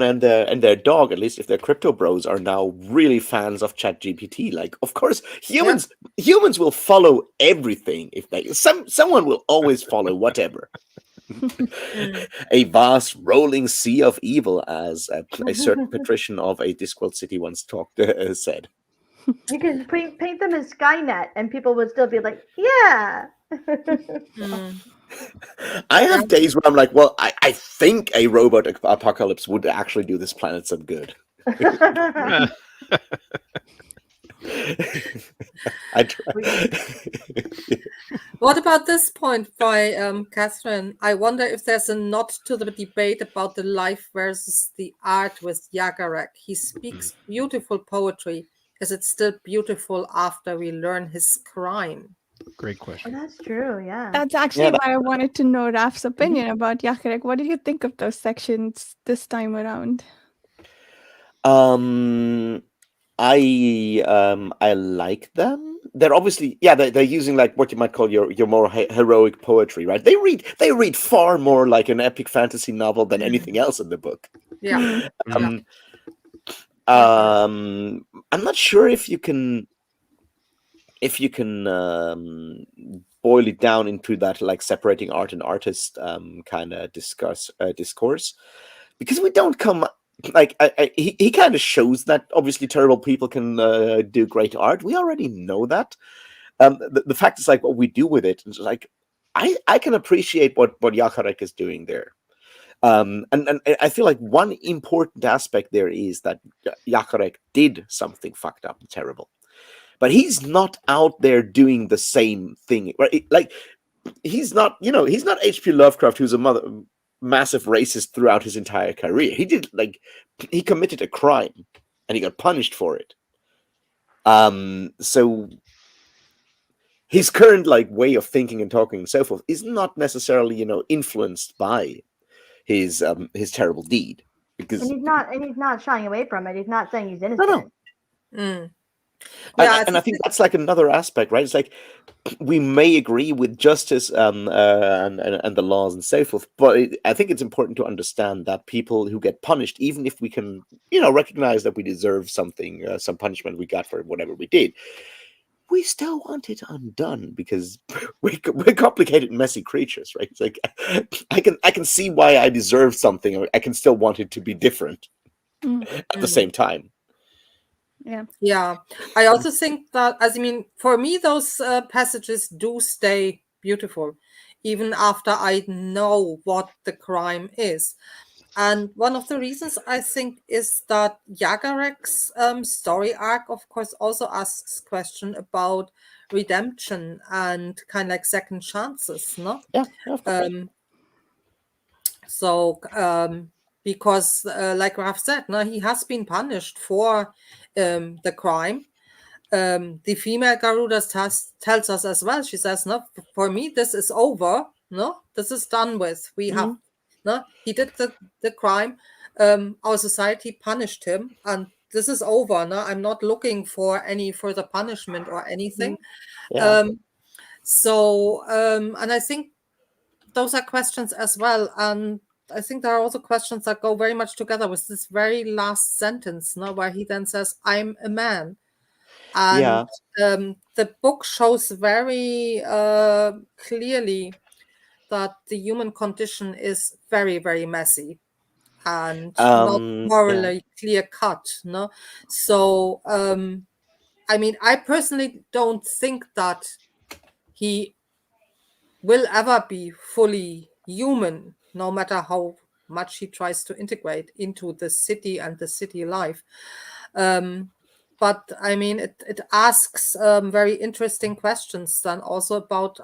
Speaker 1: and their dog, at least if they're crypto bros, are now really fans of ChatGPT. Like, of course, humans will follow everything if they. Someone will always follow whatever. A vast rolling sea of evil, as a certain patrician of a Discworld city once said.
Speaker 2: You can paint them as Skynet, and people would still be like, "Yeah."
Speaker 1: I have days where I'm like, well, I think a robot apocalypse would actually do this planet some good. I try.
Speaker 5: What about this point by Catherine? I wonder if there's a nod to the debate about the life versus the art with Yagarek. He speaks beautiful poetry. Is it still beautiful after we learn his crime?
Speaker 4: Great question.
Speaker 2: Oh, that's true, yeah.
Speaker 3: That's actually why I wanted to know Raf's opinion about Yagarek. What did you think of those sections this time around?
Speaker 1: I like them. They're obviously they're using like what you might call your more heroic poetry, right? They read far more like an epic fantasy novel than anything else in the book.
Speaker 5: Yeah.
Speaker 1: I'm not sure if you can boil it down into that, like separating art and artist kind of discourse, because we don't come. Like he kind of shows that obviously terrible people can do great art. We already know that. The fact is, like, what we do with it is like I can appreciate what Yagarek is doing there. And I feel like one important aspect there is that Yagarek did something fucked up and terrible, but he's not out there doing the same thing. Right? Like he's not H.P. Lovecraft, who's a massive racist throughout his entire career. He committed a crime and he got punished for it. So his current way of thinking and talking and so forth is not necessarily influenced by his terrible deed, because
Speaker 2: and he's not shying away from it. He's not saying he's innocent.
Speaker 5: No.
Speaker 1: Yeah, and I think that's like another aspect, right? It's like we may agree with justice and the laws and so forth, but I think it's important to understand that people who get punished, even if we can recognize that we deserve something, some punishment we got for whatever we did, we still want it undone because we're complicated, messy creatures, right? It's like I can see why I deserve something, or I can still want it to be different at the same time.
Speaker 5: Yeah. I also think that, for me, those passages do stay beautiful, even after I know what the crime is. And one of the reasons I think is that Yagarek's story arc, of course, also asks question about redemption and kind of like second chances, no?
Speaker 1: Yeah, of course.
Speaker 5: So, because, like Raf said, no, he has been punished for the crime. The female Garuda tells us as well. She says, "No, for me, this is over. No, this is done with. We have, no, he did the crime. Our society punished him, and this is over. No, I'm not looking for any further punishment or anything."
Speaker 1: Yeah.
Speaker 5: And I think those are questions as well. And I think there are also questions that go very much together with this very last sentence, no, where he then says, "I'm a man." And the book shows very clearly that the human condition is very, very messy and not morally clear cut. No, so I personally don't think that he will ever be fully human, no matter how much he tries to integrate into the city and the city life. But it asks very interesting questions then also about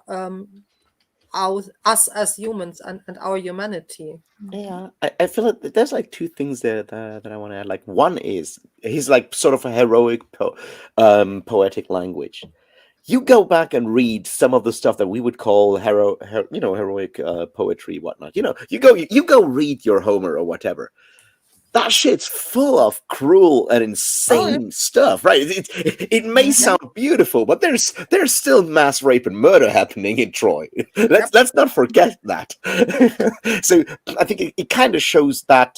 Speaker 5: us as humans and our humanity.
Speaker 1: Yeah, I feel like there's like two things there that I want to add. Like one is he's like sort of a heroic poetic language. You go back and read some of the stuff that we would call heroic poetry, whatnot. You go read your Homer or whatever. That shit's full of cruel and insane stuff, right? It may sound beautiful, but there's still mass rape and murder happening in Troy. Let's not forget that. So I think it kind of shows that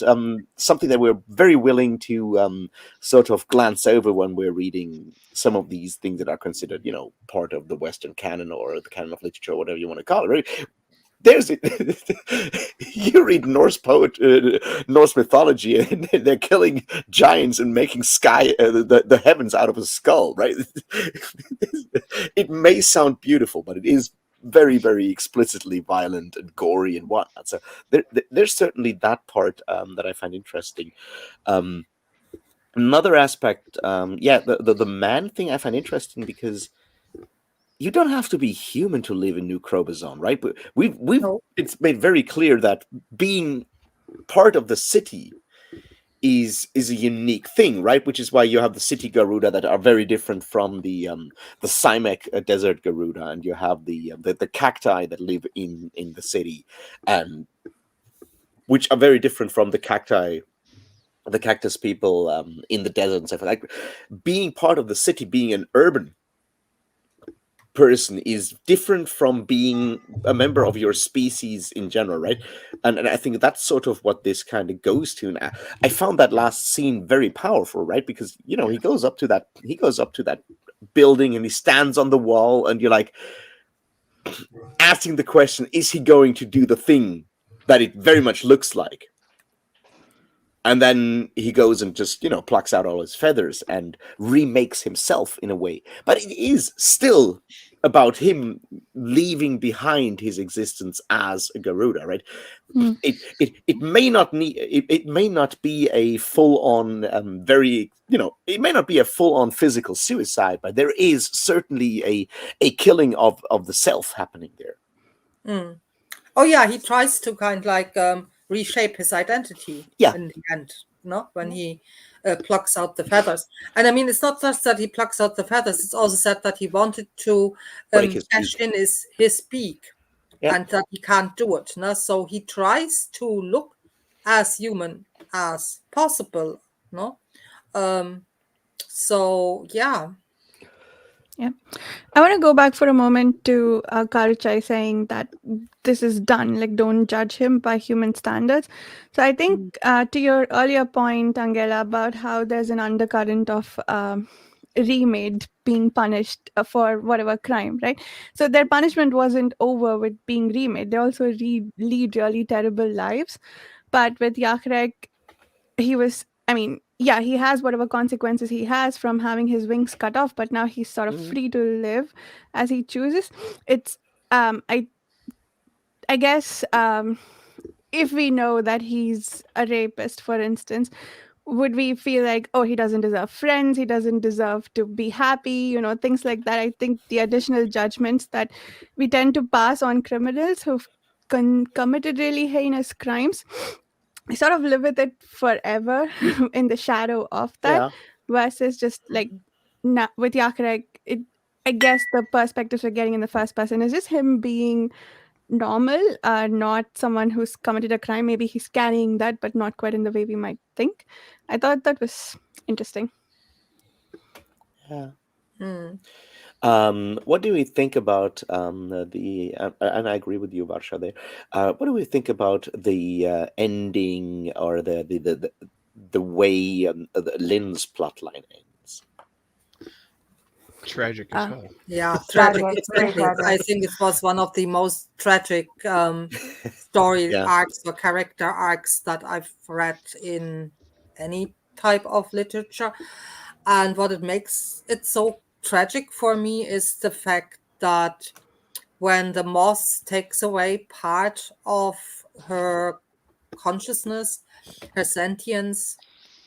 Speaker 1: something that we're very willing to sort of glance over when we're reading some of these things that are considered, part of the Western canon or the canon of literature, or whatever you want to call it, right? There's you read Norse mythology, and they're killing giants and making the heavens out of a skull, right? It may sound beautiful, but it is very, very explicitly violent and gory and whatnot. So there's certainly that part that I find interesting. Another aspect, the man thing I find interesting because you don't have to be human to live in New Crobazon, right? But it's made very clear that being part of the city is a unique thing, right? Which is why you have the city Garuda that are very different from the Simek desert Garuda, and you have the cacti that live in the city, which are very different from the cactus people in the desert and stuff like that. Being part of the city, being an urban person is different from being a member of your species in general, right? And I think that's sort of what this kind of goes to. And I found that last scene very powerful, right? Because he goes up to that building and he stands on the wall, and you're like asking the question, is he going to do the thing that it very much looks like? And then he goes and just, plucks out all his feathers and remakes himself in a way. But it is still about him leaving behind his existence as a Garuda, right? It may not be a full-on it may not be a full-on physical suicide, but there is certainly a killing of the self happening there.
Speaker 5: Oh yeah, he tries to kind of like reshape his identity in the end, when he plucks out the feathers. And it's not just that he plucks out the feathers, it's also said that he wanted to cash in his beak, and that he can't do it. So he tries to look as human as possible. So yeah.
Speaker 3: Yeah. I want to go back for a moment to Karuchai saying that this is done, like don't judge him by human standards. So I think to your earlier point, Angela, about how there's an undercurrent of remade being punished for whatever crime, right? So their punishment wasn't over with being remade. They also lead really terrible lives. But with Yakrek, he was, I mean, yeah, he has whatever consequences he has from having his wings cut off, but now he's sort of free to live as he chooses. It's I guess if we know that he's a rapist, for instance, would we feel like, oh, he doesn't deserve friends, he doesn't deserve to be happy, things like that? I think the additional judgments that we tend to pass on criminals who've committed really heinous crimes, I sort of live with it forever in the shadow of that, versus just like with Yakarek, I guess the perspectives we're getting in the first person is just him being normal, not someone who's committed a crime. Maybe he's carrying that, but not quite in the way we might think. I thought that was interesting.
Speaker 1: Yeah. What do we think about and I agree with you, Varsha, there. What do we think about the ending or the way Lynn's plotline ends?
Speaker 4: Tragic as hell.
Speaker 5: Yeah, tragic. Exactly. I think it was one of the most tragic story arcs or character arcs that I've read in any type of literature. And what it makes it so tragic for me is the fact that when the moth takes away part of her consciousness, her sentience,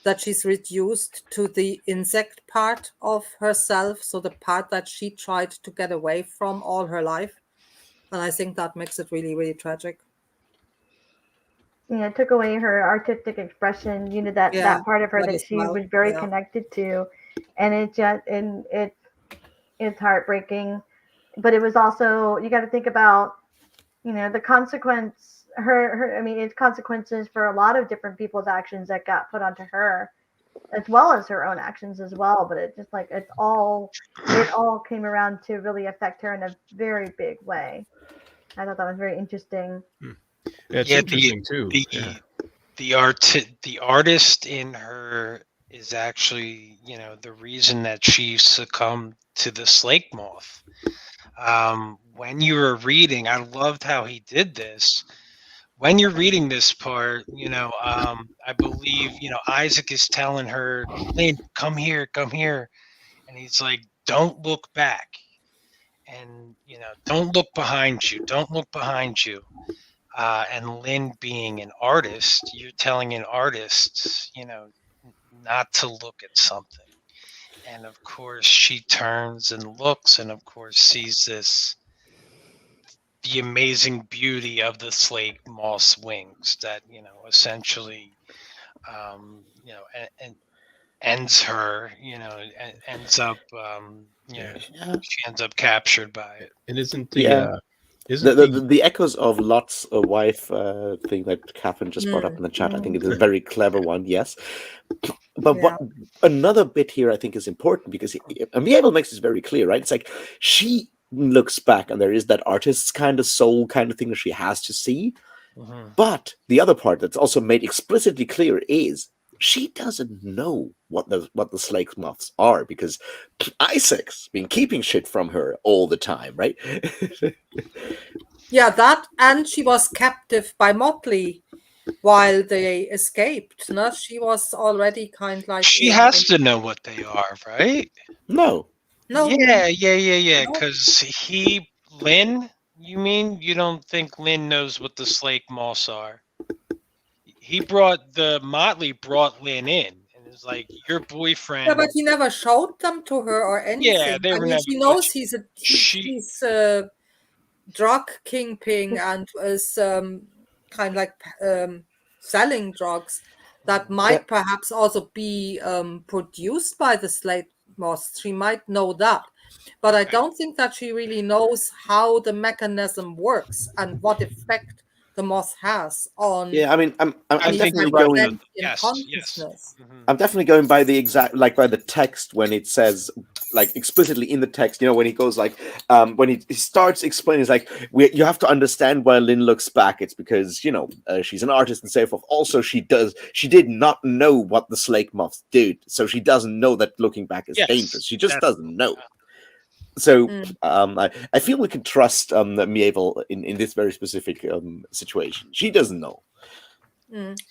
Speaker 5: that she's reduced to the insect part of herself, so the part that she tried to get away from all her life. And I think that makes it really, really tragic.
Speaker 2: It took away her artistic expression, that part of her that she was very connected to. And it's heartbreaking. But it was also, you got to think about, the consequence, it's consequences for a lot of different people's actions that got put onto her, as well as her own actions as well. But it just like, it all came around to really affect her in a very big way. I thought that was very interesting.
Speaker 4: Yeah, it's interesting too.
Speaker 6: The artist in her is actually, the reason that she succumbed to the slake moth. When you were reading, I loved how he did this. When you're reading this part, I believe, Isaac is telling her, Lynn, come here. And he's like, don't look back. And, don't look behind you. Don't look behind you. And Lynn being an artist, you're telling an artist, not to look at something. And of course, she turns and looks, and of course, sees the amazing beauty of the slake moth's wings that, essentially, and ends her, ends up, she ends up captured by it.
Speaker 4: And isn't
Speaker 1: the echoes of Lot's wife thing that Catherine just brought up in the chat, I think it is a very clever one, yes. But what another bit here I think is important, because Miéville makes this very clear, right? It's like she looks back and there is that artist's kind of soul kind of thing that she has to see. But the other part that's also made explicitly clear is she doesn't know what the slake moths are, because Isaac's been keeping shit from her all the time, right?
Speaker 5: Yeah, that, and she was captive by Motley while they escaped. No, she was already kind of like.
Speaker 6: She has to know what they are, right?
Speaker 1: No.
Speaker 6: Yeah. Because Lynn. You mean you don't think Lynn knows what the slake moths are? Motley brought Lynn in and is like, your boyfriend.
Speaker 5: Yeah, but he never showed them to her or anything.
Speaker 6: Yeah, they were never.
Speaker 5: She knows he's a drug kingpin and is kind of like selling drugs that might perhaps also be produced by the slake moths. She might know that. But I don't think that she really knows how the mechanism works and what effect the moth has on.
Speaker 1: Yeah, I mean, I'm definitely
Speaker 6: Yes.
Speaker 1: I'm definitely going by the exact, like by the text when it says like explicitly in the text, when he goes like, when he starts explaining, it's like, you have to understand why Lynn looks back. It's because she's an artist and so forth. Also, she did not know what the slake moths did, so she doesn't know that looking back is dangerous. She just doesn't know. So I feel we can trust Miéville in this very specific situation. She doesn't know.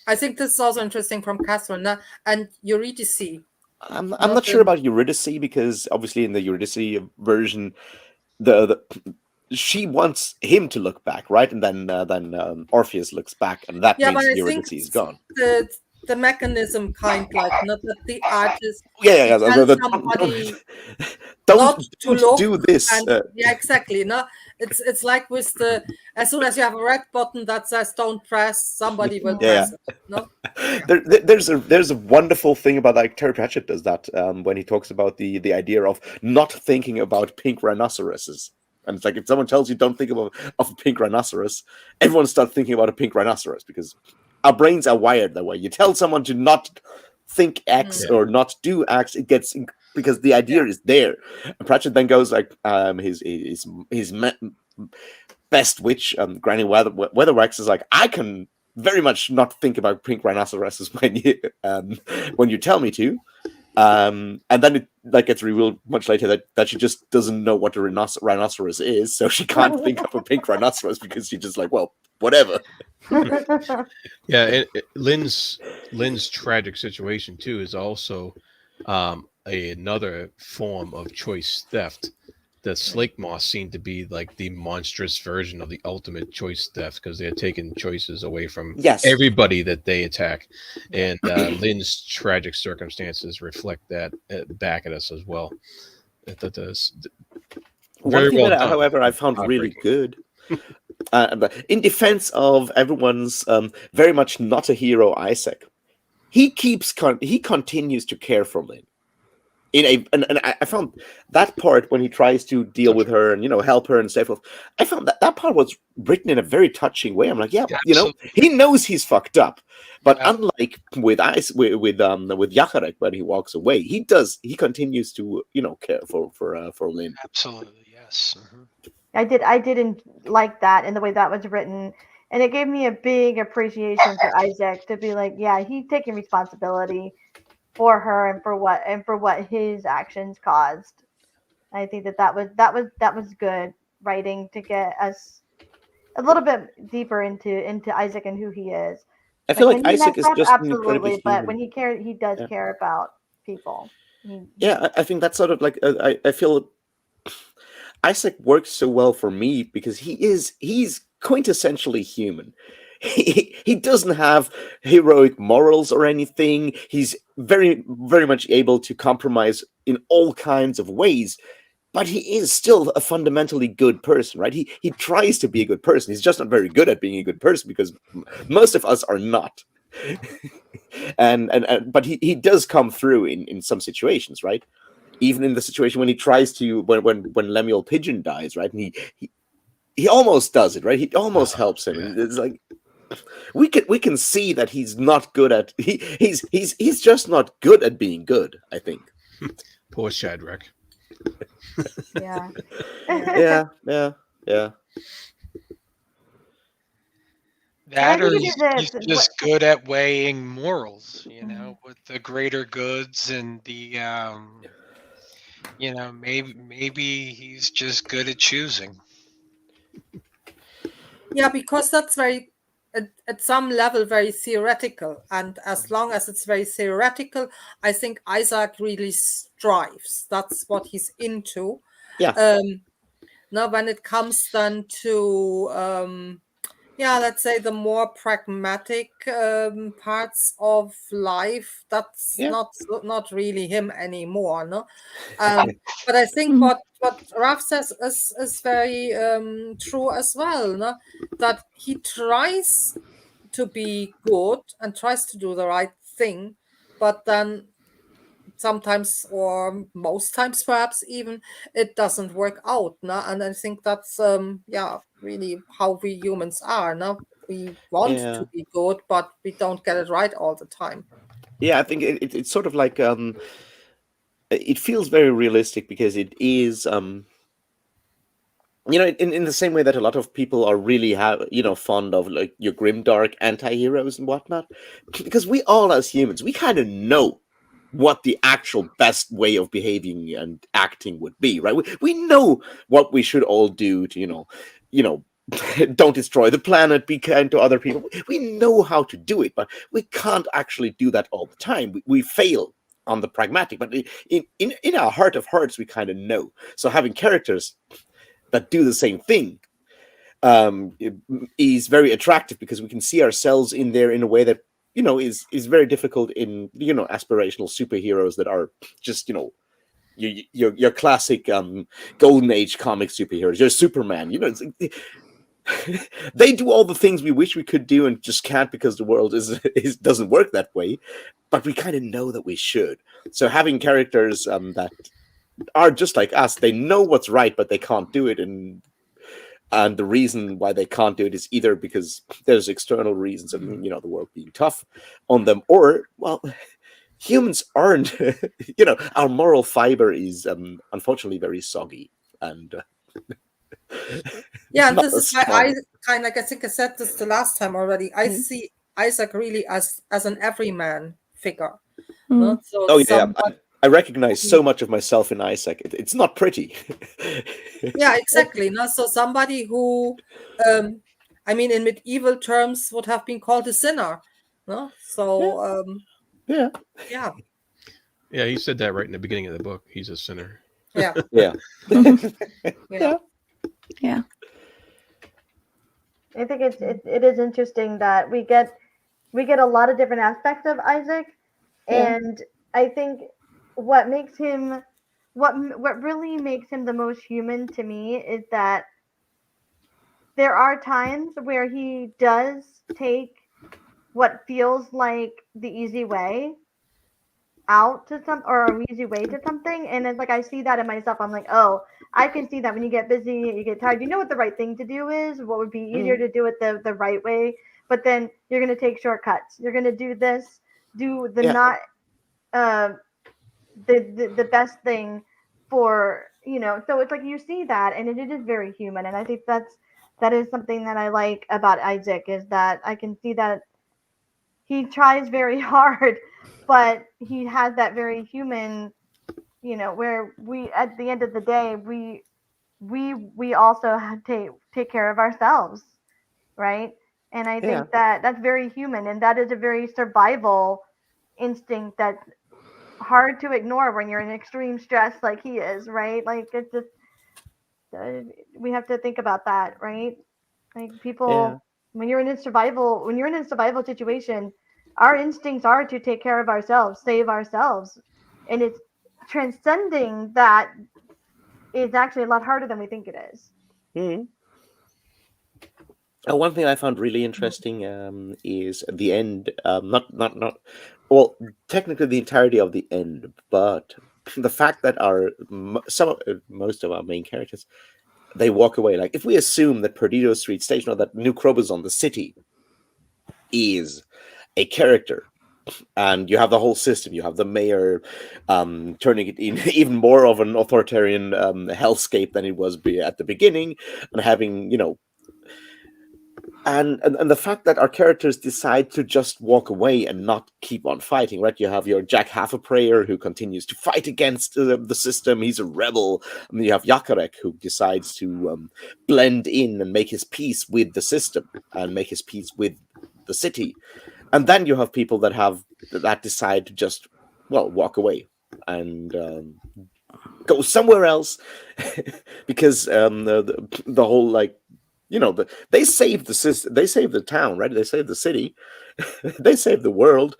Speaker 5: I think this is also interesting from Catherine and Eurydice.
Speaker 1: I'm not sure about Eurydice, because obviously in the Eurydice version, she wants him to look back, right? And then Orpheus looks back, and that means Eurydice is gone.
Speaker 5: The mechanism not that the artist
Speaker 1: somebody don't do this.
Speaker 5: Exactly. No, it's like with as soon as you have a red button that says "Don't press," somebody will press it. No.
Speaker 1: There's a wonderful thing about like Terry Pratchett does that when he talks about the idea of not thinking about pink rhinoceroses. And it's like, if someone tells you don't think of a pink rhinoceros, everyone starts thinking about a pink rhinoceros, because our brains are wired that way. You tell someone to not think X or not do X, it gets, because the idea is there. And Pratchett then goes like, his best witch, Granny Weatherwax, is like, I can very much not think about pink rhinoceroses when you tell me to. And then it gets revealed much later that she just doesn't know what a rhinoceros is, so she can't think of a pink rhinoceros, because she's just like, well, whatever.
Speaker 4: Yeah, Lynn's tragic situation too is also another form of choice theft. The slake moths seem to be like the monstrous version of the ultimate choice theft, because they're taking choices away from everybody that they attack. And Lynn's tragic circumstances reflect that back at us as well.
Speaker 1: One thing that, however, I found really good, in defense of everyone's very much not a hero Isaac, he continues to care for Lynn. And I found that part when he tries to deal with her and help her and so forth. I found that part was written in a very touching way. I'm like, he knows he's fucked up, but unlike with Yakarek, when he walks away, he continues to care for Lynn.
Speaker 6: Absolutely, yes. Mm-hmm.
Speaker 2: I didn't like that in the way that was written, and it gave me a big appreciation for Isaac to be like, yeah, he's taking responsibility for her and for what his actions caused. I think that was good writing to get us a little bit deeper into Isaac and who he is.
Speaker 1: I feel like Isaac is just
Speaker 2: absolutely, but when he does care about people.
Speaker 1: I think that's sort of like I feel Isaac works so well for me because he's quintessentially human. He doesn't have heroic morals or anything. He's very, very much able to compromise in all kinds of ways, but he is still a fundamentally good person, right? He tries to be a good person. He's just not very good at being a good person, because most of us are not. But he does come through in some situations, right? Even in the situation when he tries to when Lemuel Pigeon dies, right? And he almost does it, right? He almost helps him. And it's like, we can see that he's not good at he's just not good at being good, I think.
Speaker 4: Poor Shadrach.
Speaker 2: Yeah.
Speaker 1: Yeah.
Speaker 6: That, or he's just good at weighing morals, with the greater goods and the maybe he's just good at choosing.
Speaker 5: Yeah, because that's very at some level very theoretical, and as long as it's very theoretical, I think Isaac really strives. That's what he's into.
Speaker 1: Yeah.
Speaker 5: Now when it comes then to let's say the more pragmatic parts of life, that's not really him anymore, no. But I think what Raf says is very true as well, no? That he tries to be good and tries to do the right thing, but then sometimes, or most times perhaps even, it doesn't work out, no? And I think that's really how we humans are, no? We want to be good, but we don't get it right all the time.
Speaker 1: Yeah, I think it's sort of like it feels very realistic because it is in the same way that a lot of people are really fond of like your grimdark anti-heroes and whatnot, because we all as humans, we kind of know what the actual best way of behaving and acting would be, right? We know what we should all do to don't destroy the planet, be kind to other people. We know how to do it, but we can't actually do that all the time. We fail on the pragmatic, but in our heart of hearts, we kind of know. So having characters that do the same thing is very attractive, because we can see ourselves in there in a way that is very difficult in aspirational superheroes that are just your classic golden age comic superheroes. You're Superman, it's like, they do all the things we wish we could do and just can't, because the world doesn't work that way, but we kind of know that we should. So having characters that are just like us, they know what's right, but they can't do it, and the reason why they can't do it is either because there's external reasons, and the world being tough on them, or humans aren't. Our moral fiber is unfortunately very soggy, and
Speaker 5: yeah, and this is why I kind of, I think I said this the last time already. I see Isaac really as an everyman figure. So
Speaker 1: I recognize so much of myself in Isaac. It's not pretty.
Speaker 5: Yeah, exactly. So somebody who, in medieval terms, would have been called a sinner. No? So,
Speaker 1: yeah.
Speaker 4: He said that right in the beginning of the book. He's a sinner.
Speaker 5: Yeah.
Speaker 1: Yeah.
Speaker 2: Yeah. I think it is interesting that we get a lot of different aspects of Isaac, and I think what really makes him the most human to me is that there are times where he does take what feels like the easy way out to or an easy way to something, and it's like I see that in myself. I'm like, oh, I can see that when you get busy, you get tired, you know what the right thing to do is, what would be easier to do it the right way, but then you're going to take shortcuts. You're going to do this, do the not the best thing for, so it's like you see that, and it is very human, and I think that is something that I like about Isaac, is that I can see that he tries very hard, but he has that very human, where we, at the end of the day, we also have to take care of ourselves, right? And I think that that's very human, and that is a very survival instinct that's hard to ignore when you're in extreme stress like he is, right? Like, it's just we have to think about that, right? Like, people, when you're in a survival situation, our instincts are to take care of ourselves, save ourselves, and it's transcending that is actually a lot harder than we think it is.
Speaker 1: One thing I found really interesting is the end. Well, technically the entirety of the end, but the fact that most of our main characters, they walk away. Like, if we assume that Perdido Street Station, or that New Crobuzon, the city, is a character, and you have the whole system, you have the mayor turning it in even more of an authoritarian hellscape than it was at the beginning, and having and the fact that our characters decide to just walk away and not keep on fighting, right? You have your Jack Half-a-Prayer, who continues to fight against the system. He's a rebel. And then you have Yakarek, who decides to blend in and make his peace with the system and make his peace with the city. And then you have people that decide to just, walk away and go somewhere else because the whole, like, they saved the system, they saved the town, right? They saved the city, they saved the world,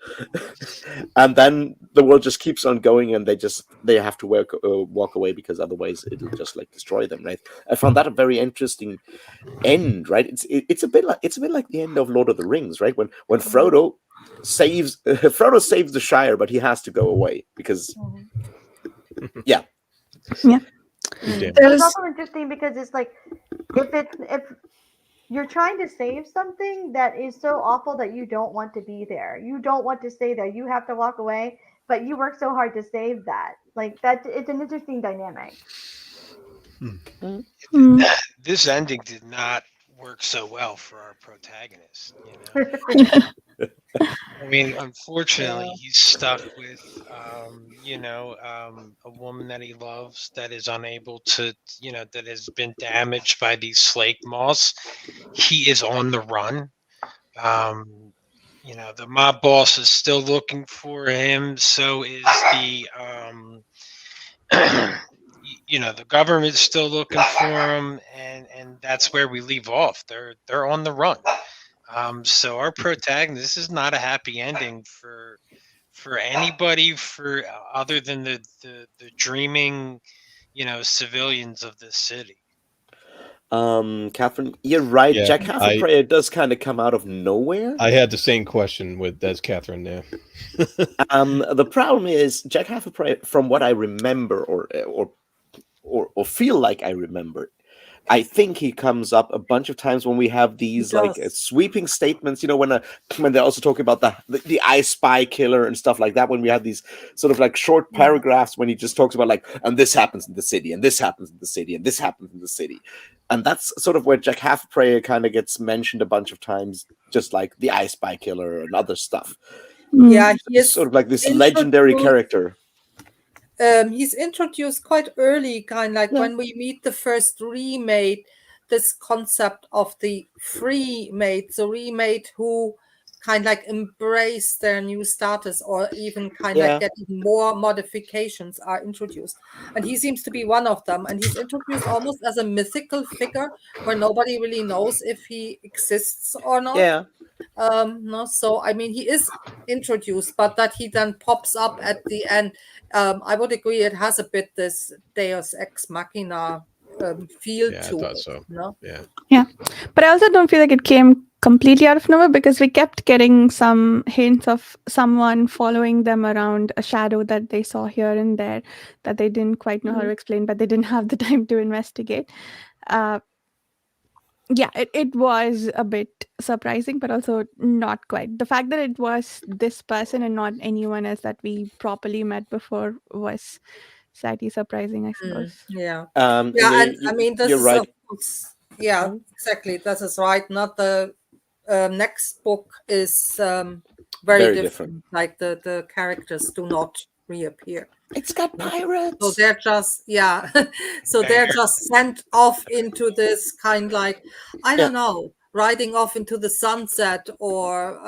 Speaker 1: and then the world just keeps on going, and they have to walk away, because otherwise it'll just like destroy them, right? I found that a very interesting end, right? It's a bit like the end of Lord of the Rings, right? When Frodo saves the Shire, but he has to go away because
Speaker 2: It's also interesting because it's like, if you're trying to save something that is so awful that you don't want to be there, you don't want to stay there, you have to walk away, but you work so hard to save that. Like that, it's an interesting dynamic.
Speaker 6: This ending did not work so well for our protagonist. I mean, unfortunately, he's stuck with, a woman that he loves that is unable to, that has been damaged by these slake moths. He is on the run. The mob boss is still looking for him. So is the government's still looking for him, and that's where we leave off. They're on the run. So our protagonist, this is not a happy ending for anybody for other than the dreaming, civilians of this city.
Speaker 1: Catherine, you're right.
Speaker 4: Yeah,
Speaker 1: Jack Half a Prayer does kind of come out of nowhere.
Speaker 4: I had the same question as Catherine there.
Speaker 1: The problem is Jack Half a Prayer, from what I remember or feel like I remember, I think he comes up a bunch of times when we have these like sweeping statements. When they're also talking about the I Spy killer and stuff like that. When we have these sort of like short paragraphs when he just talks about like, and this happens in the city, and this happens in the city, and this happens in the city, and that's sort of where Jack Half a Prayer kind of gets mentioned a bunch of times, just like the I Spy killer and other stuff.
Speaker 5: Yeah, he is
Speaker 1: sort of like this legendary character.
Speaker 5: He's introduced quite early, kind of like when we meet the first remade, this concept of the free mate, the remade who kind of like embrace their new status or even kind of get more modifications are introduced. And he seems to be one of them. And he's introduced almost as a mythical figure where nobody really knows if he exists or not.
Speaker 1: Yeah.
Speaker 5: No, so I mean, he is introduced, but that he then pops up at the end. I would agree it has a bit this Deus Ex Machina feel to
Speaker 4: I thought
Speaker 5: it.
Speaker 4: so.
Speaker 5: No?
Speaker 3: Yeah. But I also don't feel like it came completely out of nowhere because we kept getting some hints of someone following them around, a shadow that they saw here and there that they didn't quite know how to explain, but they didn't have the time to investigate. It was a bit surprising, but also not quite. The fact that it was this person and not anyone else that we properly met before was slightly surprising, I suppose.
Speaker 5: Yeah.
Speaker 1: And
Speaker 5: I mean, this
Speaker 1: you're
Speaker 5: is
Speaker 1: right.
Speaker 5: Exactly. That is right. Not the next book is very different. Like the characters do not reappear.
Speaker 1: It's got pirates.
Speaker 5: So they're just so they're just sent off into this kind like, I don't know, riding off into the sunset or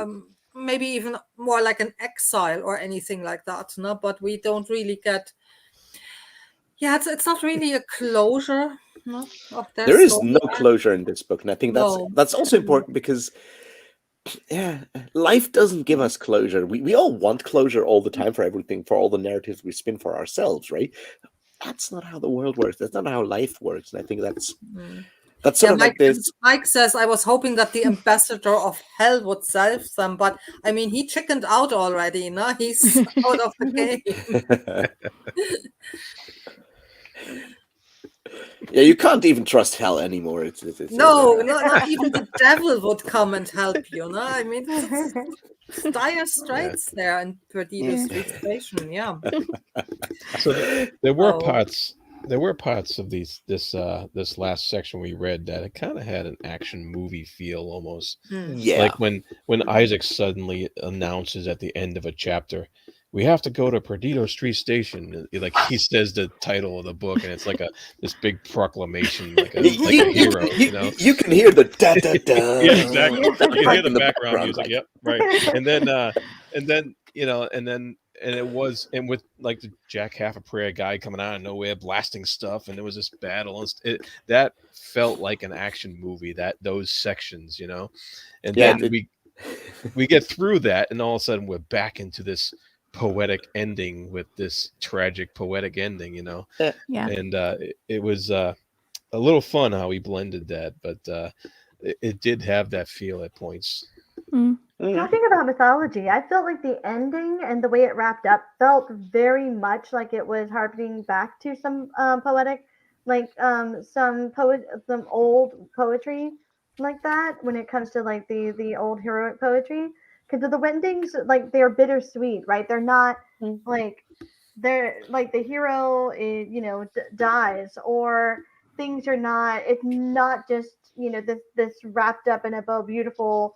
Speaker 5: maybe even more like an exile or anything like that. No, but we don't really get. Yeah, it's not really a closure. No, of their
Speaker 1: there is
Speaker 5: story.
Speaker 1: no closure in this book, and I think that's also important because life doesn't give us closure. We all want closure all the time for everything, for all the narratives we spin for ourselves, right? That's not how the world works. That's not how life works. And I think that's sort of like this.
Speaker 5: Mike says, I was hoping that the ambassador of hell would save them, but I mean, he chickened out already. No, he's out of the game.
Speaker 1: Yeah, you can't even trust hell anymore. It's
Speaker 5: not even the devil would come and help you. No, I mean, it's dire straits there in Perdido Street Station. Yeah.
Speaker 4: So there were parts. There were parts of this last section we read that it kind of had an action movie feel almost.
Speaker 1: Yeah.
Speaker 4: Like when Isaac suddenly announces at the end of a chapter, we have to go to Perdido Street Station. Like he says the title of the book, and it's like this big proclamation, like a hero.
Speaker 1: You can hear the da da da.
Speaker 4: Yeah, exactly. You can hear the background music. Like, yep, right. And then with like the Jack Half a Prayer guy coming out of nowhere blasting stuff, and there was this battle, and that felt like an action movie. Those sections, and then we get through that, and all of a sudden we're back into this poetic ending with this tragic poetic ending, and it was a little fun how he blended that, but it did have that feel at points.
Speaker 2: Talking about mythology, I felt like the ending and the way it wrapped up felt very much like it was harkening back to some poetic, like some old poetry like that when it comes to like the old heroic poetry. because the endings, like, they're bittersweet, right? They're not like they're like the hero is, dies, or things are not. It's not just this wrapped up in a bow, beautiful,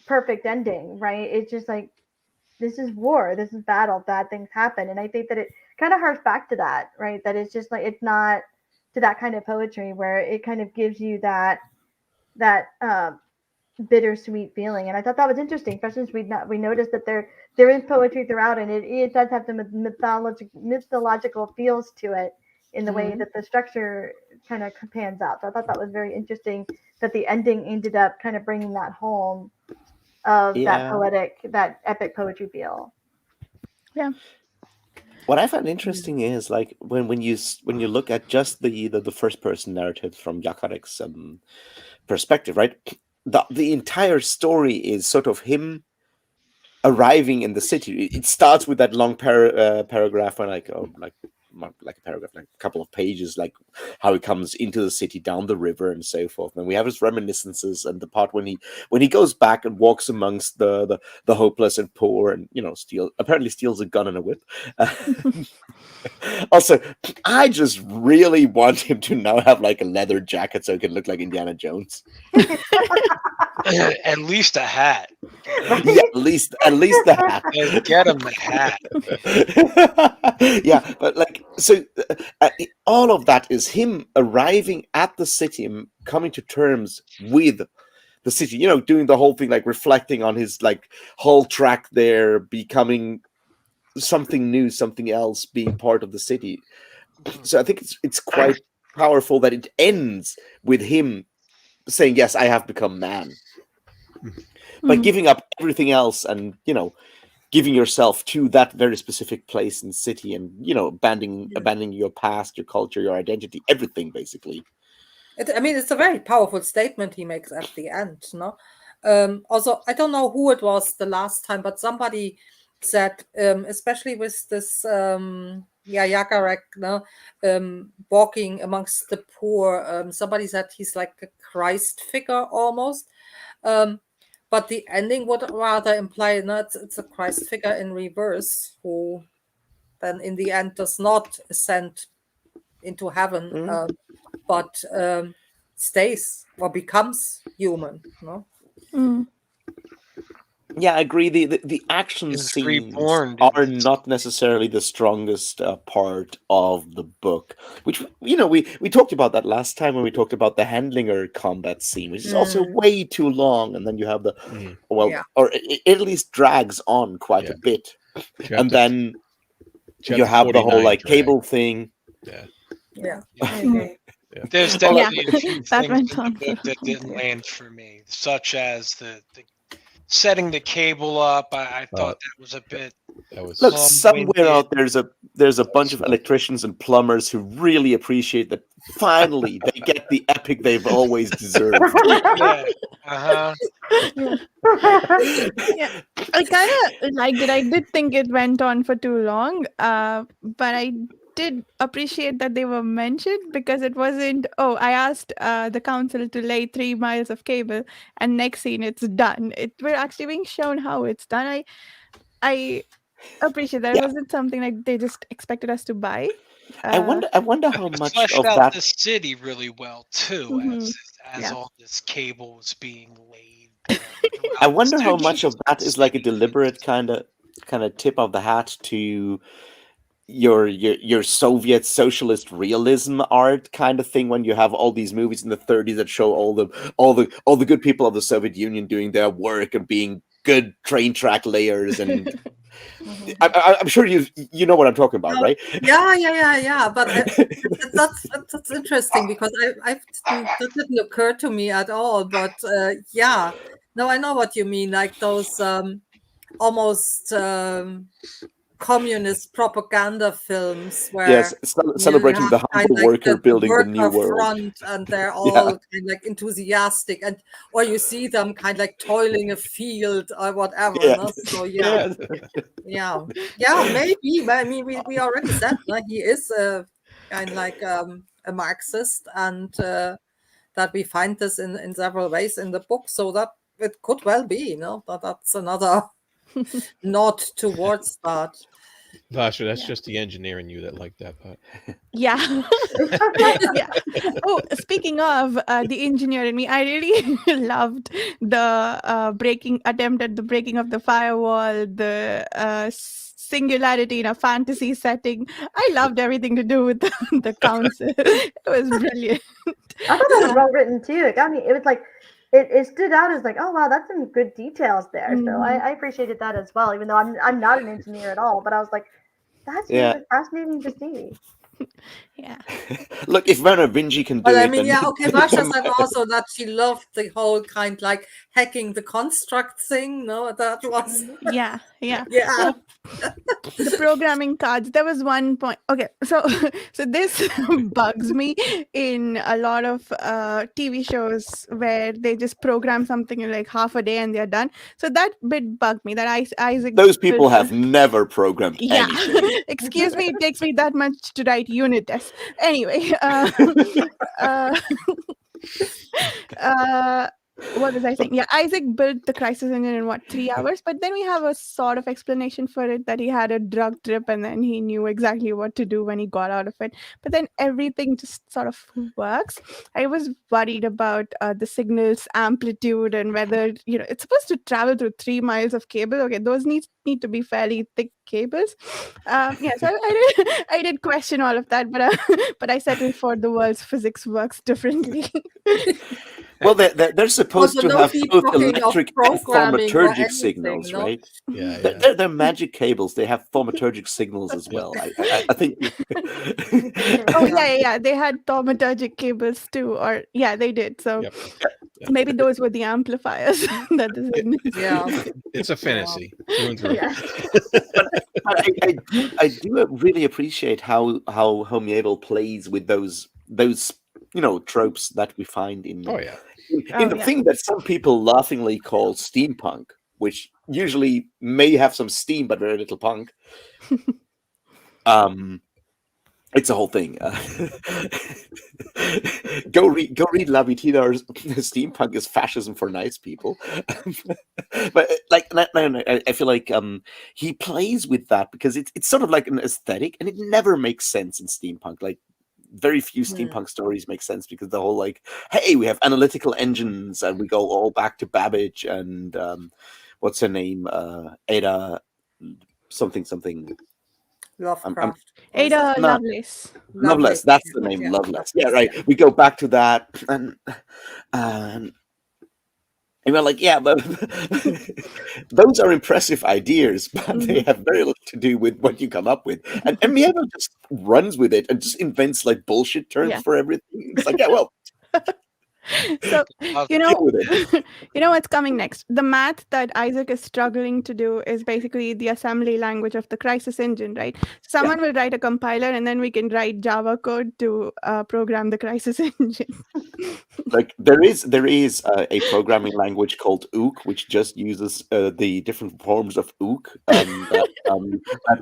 Speaker 2: perfect ending, right? It's just like this is war, this is battle, bad things happen, and I think that it kind of harks back to that, right? That it's just like it's not to that kind of poetry where it kind of gives you that bittersweet feeling. And I thought that was interesting, especially since we noticed that there is poetry throughout, and it does have some mythological feels to it in the way that the structure kind of pans out. So I thought that was very interesting that the ending ended up kind of bringing that home of that epic poetry feel.
Speaker 3: Yeah.
Speaker 1: What I find interesting is like when you look at just the first person narrative from Yakarek's perspective, right? The entire story is sort of him arriving in the city. It starts with that long paragraph where like a paragraph, like a couple of pages, like how he comes into the city down the river and so forth. And we have his reminiscences and the part when he goes back and walks amongst the hopeless and poor, and apparently steals a gun and a whip. Also, I just really want him to now have like a leather jacket so he can look like Indiana Jones.
Speaker 6: At least a hat.
Speaker 1: Yeah, at least the hat.
Speaker 6: Get him the hat.
Speaker 1: Yeah, but like so, all of that is him arriving at the city and coming to terms with the city. Doing the whole thing, like reflecting on his like whole track there, becoming something new, something else, being part of the city. So I think it's quite powerful that it ends with him saying, "Yes, I have become man." By giving up everything else and giving yourself to that very specific place and city, and abandoning your past, your culture, your identity, everything basically.
Speaker 5: It's a very powerful statement he makes at the end, no? Also, I don't know who it was the last time, but somebody said, especially with this Yakarek, no, walking amongst the poor, somebody said he's like a Christ figure almost. But the ending would rather imply it's a Christ figure in reverse, who then in the end does not ascend into heaven, but stays or becomes human. No.
Speaker 1: Yeah, I agree. The action scenes are not necessarily the strongest part of the book, which we talked about that last time when we talked about the Handlinger combat scene, which is also way too long, and then you have or it at least drags on quite a bit, and then you have the whole like cable thing.
Speaker 5: Yeah.
Speaker 6: There's definitely a few things in the book that didn't land for me, such as the setting the cable up. I thought that was a bit.
Speaker 1: Look, somewhere out there's a bunch of electricians and plumbers who really appreciate that. Finally, they get the epic they've always deserved.
Speaker 3: Yeah. I kind of liked it. I did think it went on for too long, but I did appreciate that they were mentioned, because it wasn't, I asked the council to lay 3 miles of cable and next scene it's done. We're actually being shown how it's done. I appreciate that. It wasn't something like they just expected us to buy.
Speaker 1: I wonder how much
Speaker 6: fleshed
Speaker 1: of
Speaker 6: out
Speaker 1: that
Speaker 6: the city really well too, as all this cable was being laid.
Speaker 1: I wonder how much of that is like a deliberate kind of tip of the hat to your Soviet socialist realism art kind of thing, when you have all these movies in the 30s that show all the good people of the Soviet Union doing their work and being good train track layers, and I'm sure you know what I'm talking about, right?
Speaker 5: Yeah. But that's interesting, because that didn't occur to me at all. But no, I know what you mean. Like those almost communist propaganda films where
Speaker 1: celebrating the humble worker building the new world
Speaker 5: front, and they're all kind of like enthusiastic, or you see them kind of like toiling a field or whatever. No? So maybe. I mean, we already said he is kind of like a Marxist, and that we find this in several ways in the book. So that it could well be, but that's another nod towards that.
Speaker 4: Vasha, that's just the engineer in you that liked that part.
Speaker 3: Yeah. Yeah. Oh, speaking of the engineer in me, I really loved the attempt at the breaking of the firewall, the singularity in a fantasy setting. I loved everything to do with the council. It was brilliant.
Speaker 2: I thought that was well written too. It got me. It was like it stood out as like, oh wow, that's some good details there. So I appreciated that as well. Even though I'm not an engineer at all, but I was like, that's really fascinating to see.
Speaker 3: Yeah.
Speaker 1: Look, if Werner Vinci can do
Speaker 5: Well, I
Speaker 1: it,
Speaker 5: mean,
Speaker 1: then
Speaker 5: okay, Vasha said also that she loved the whole kind like hacking the construct thing. No, that was
Speaker 3: Yeah.
Speaker 5: yeah.
Speaker 3: The programming cards. There was one point. Okay, so this bugs me in a lot of TV shows where they just program something in like half a day and they're done. So that bit bugged me. That Isaac.
Speaker 1: those people have never programmed
Speaker 3: Yeah.
Speaker 1: anything.
Speaker 3: Excuse me. It takes me that much to write unit tests. Anyway. What was I saying? Yeah, Isaac built the crisis engine in 3 hours, but then we have a sort of explanation for it that he had a drug trip and then he knew exactly what to do when he got out of it. But then everything just sort of works. I was worried about the signal's amplitude and whether it's supposed to travel through 3 miles of cable. Okay, those need to be fairly thick cables. Yeah, so I did question all of that, but I settled for the world's physics works differently.
Speaker 1: Well, they're supposed to have both electric and thaumaturgic signals,
Speaker 5: no?
Speaker 1: right?
Speaker 4: Yeah.
Speaker 1: They're magic cables. They have thaumaturgic signals as well. I think.
Speaker 3: Oh yeah. They had thaumaturgic cables too, or yeah, they did. So maybe those were the amplifiers that the signals.
Speaker 5: Yeah,
Speaker 4: it's a fantasy through and through.
Speaker 2: Yeah.
Speaker 1: I do really appreciate how Miéville plays with those tropes that we find in the thing that some people laughingly call steampunk, which usually may have some steam but very little punk. It's a whole thing. Go read Lavitinar's Steampunk is Fascism for Nice People. But I feel like he plays with that because it's sort of like an aesthetic, and it never makes sense in steampunk. Like very few steampunk stories make sense because the whole like, hey, we have analytical engines and we go all back to Babbage and what's her name, Ada something.
Speaker 5: Lovecraft.
Speaker 3: Ada Lovelace.
Speaker 1: Lovelace, that's the name. Lovelace. Yeah, right. We go back to that, and we're like, yeah, but those are impressive ideas, but they have very little to do with what you come up with. And Miéville just runs with it and just invents like bullshit terms for everything. It's like, yeah, well.
Speaker 3: So you know what's coming next. The math that Isaac is struggling to do is basically the assembly language of the crisis engine, right? Someone will write a compiler and then we can write Java code to program the crisis engine.
Speaker 1: Like there is a programming language called Ook, which just uses the different forms of Ook that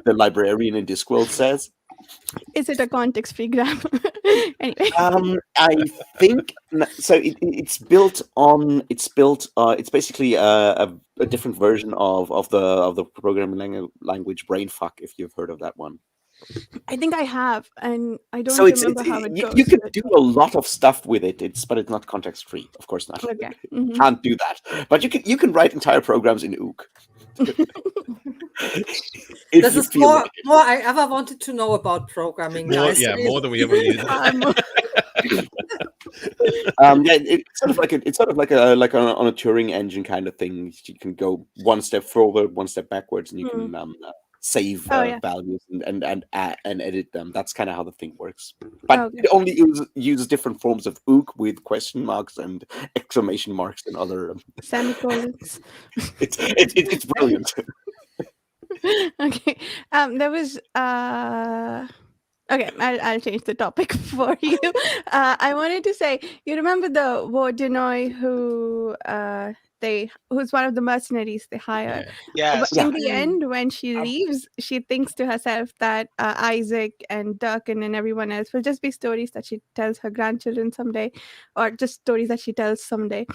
Speaker 1: the librarian in Discworld says.
Speaker 3: Is it a context-free grammar? Anyway.
Speaker 1: I think so. It's built on. It's basically a different version of the programming language Brainfuck. If you've heard of that one.
Speaker 3: I think I have, and I don't remember how it goes.
Speaker 1: You can do a lot of stuff with it. But it's not context-free. Of course not.
Speaker 3: Okay.
Speaker 1: Mm-hmm. Can't do that. But you can write entire programs in Ook.
Speaker 5: This is more I ever wanted to know about programming, guys.
Speaker 4: More than we ever needed.
Speaker 1: It's sort of like on a Turing engine kind of thing. You can go one step forward, one step backwards, and you can save values and edit them. That's kind of how the thing works. But it only uses different forms of Ook with question marks and exclamation marks and other
Speaker 3: semicolons.
Speaker 1: It's brilliant.
Speaker 3: Okay. There was okay, I'll change the topic for you. I wanted to say, you remember the Vodenoy who's one of the mercenaries they hire.
Speaker 6: Yes.
Speaker 3: In the end, when she leaves, she thinks to herself that Isaac and Durkin and everyone else will just be stories that she tells her grandchildren someday, or just stories that she tells someday.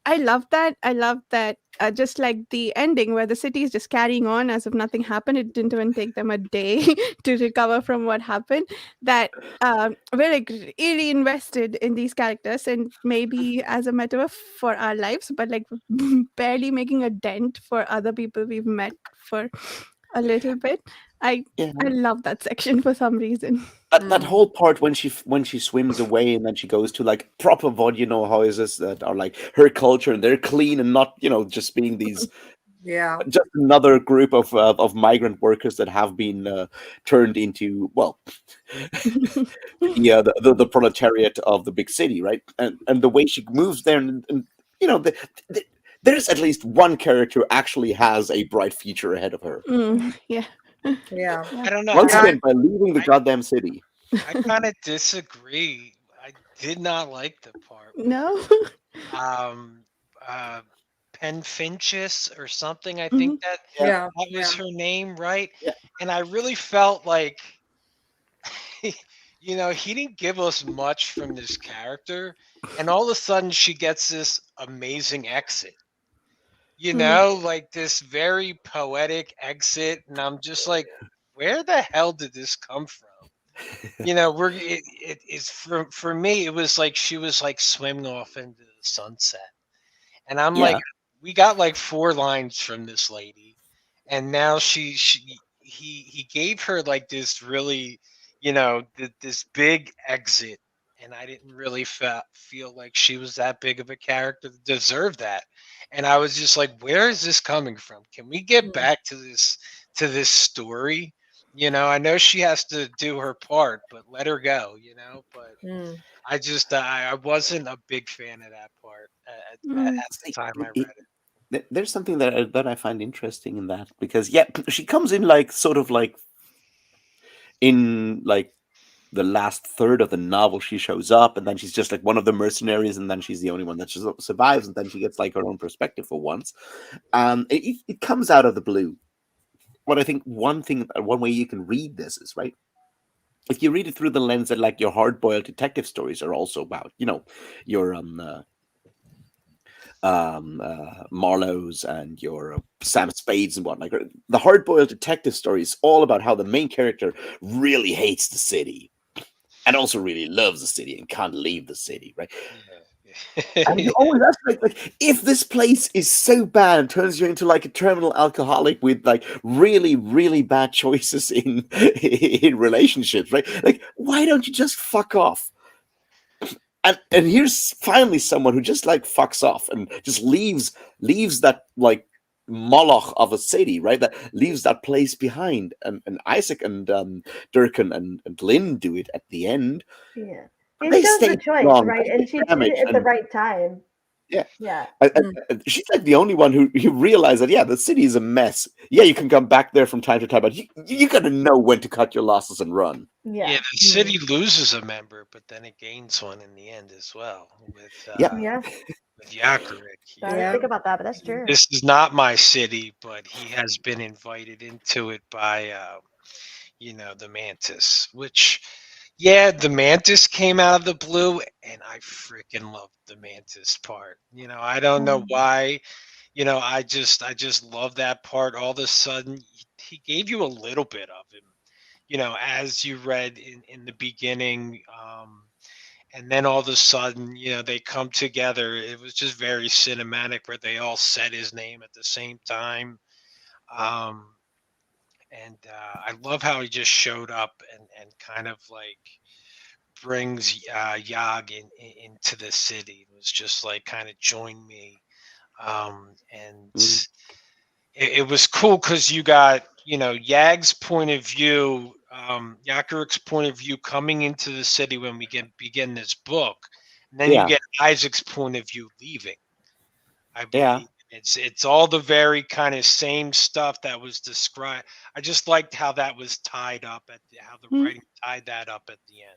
Speaker 3: I love that. I love that. Just like the ending where the city is just carrying on as if nothing happened. It didn't even take them a day to recover from what happened. That we're like really invested in these characters, and maybe as a metaphor for our lives, but like barely making a dent for other people we've met for a little bit. I love that section for some reason.
Speaker 1: That whole part when she swims away and then she goes to like proper houses that are like her culture and they're clean and not just being these just another group of migrant workers that have been turned into the proletariat of the big city, right? And the way she moves there and there's at least one character who actually has a bright future ahead of her.
Speaker 3: Yeah.
Speaker 6: I don't know.
Speaker 1: Once again, by leaving the goddamn city.
Speaker 6: I kind of disagree. I did not like the part.
Speaker 3: No.
Speaker 6: Penfinchus or something. I think that was her name, right?
Speaker 1: Yeah.
Speaker 6: And I really felt like, he didn't give us much from this character, and all of a sudden she gets this amazing exit. Like this very poetic exit, and I'm just like, where the hell did this come from? It's for me, it was like she was like swimming off into the sunset, and I'm like, we got like 4 lines from this lady, and now he gave her like this really, this big exit, and I didn't really feel like she was that big of a character to deserve that, and I was just like, where is this coming from? Can we get back to this story? I know she has to do her part, but let her go, but I just, I wasn't a big fan of that part at the time I read it.
Speaker 1: There's something that I find interesting in that, because she comes in like sort of like in like the last third of the novel. She shows up and then she's just like one of the mercenaries, and then she's the only one that survives, and then she gets like her own perspective for once. It comes out of the blue. But I think one way you can read this is, right, if you read it through the lens that like your hard-boiled detective stories are also about, your Marlowe's and your Sam Spades and whatnot. The hard-boiled detective story is all about how the main character really hates the city and also really loves the city and can't leave the city, right? And you always ask, like, if this place is so bad and turns you into like a terminal alcoholic with like really, really bad choices in relationships, right? Like, why don't you just fuck off? And here's finally someone who just like fucks off and just leaves that like Moloch of a city, right? That leaves that place behind. And Isaac and Durkan and Lynn do it at the end.
Speaker 2: Yeah. They chose the choice, right? And she did it at the right time.
Speaker 1: Yeah. She's like the only one who realized that, the city is a mess. Yeah, you can come back there from time to time, but you got to know when to cut your losses and run.
Speaker 6: Yeah, the city loses a member, but then it gains one in the end as well. With Yakurik.
Speaker 2: I didn't think about that, but that's true.
Speaker 6: This is not my city, but he has been invited into it by, the Mantis, which... Yeah, the Mantis came out of the blue, and I freaking loved the Mantis part. I don't know why. I just love that part. All of a sudden, he gave you a little bit of him, as you read in the beginning. And then all of a sudden, they come together. It was just very cinematic where they all said his name at the same time. And I love how he just showed up and kind of like brings Yag into the it was just like kind of join me. And it was cool because you got, Yag's point of view, Yakurik's point of view coming into the city when we begin this book. And then you get Isaac's point of view leaving. I believe it's all the very kind of same stuff that was described. I just liked how that was tied up how the writing tied that up at the end.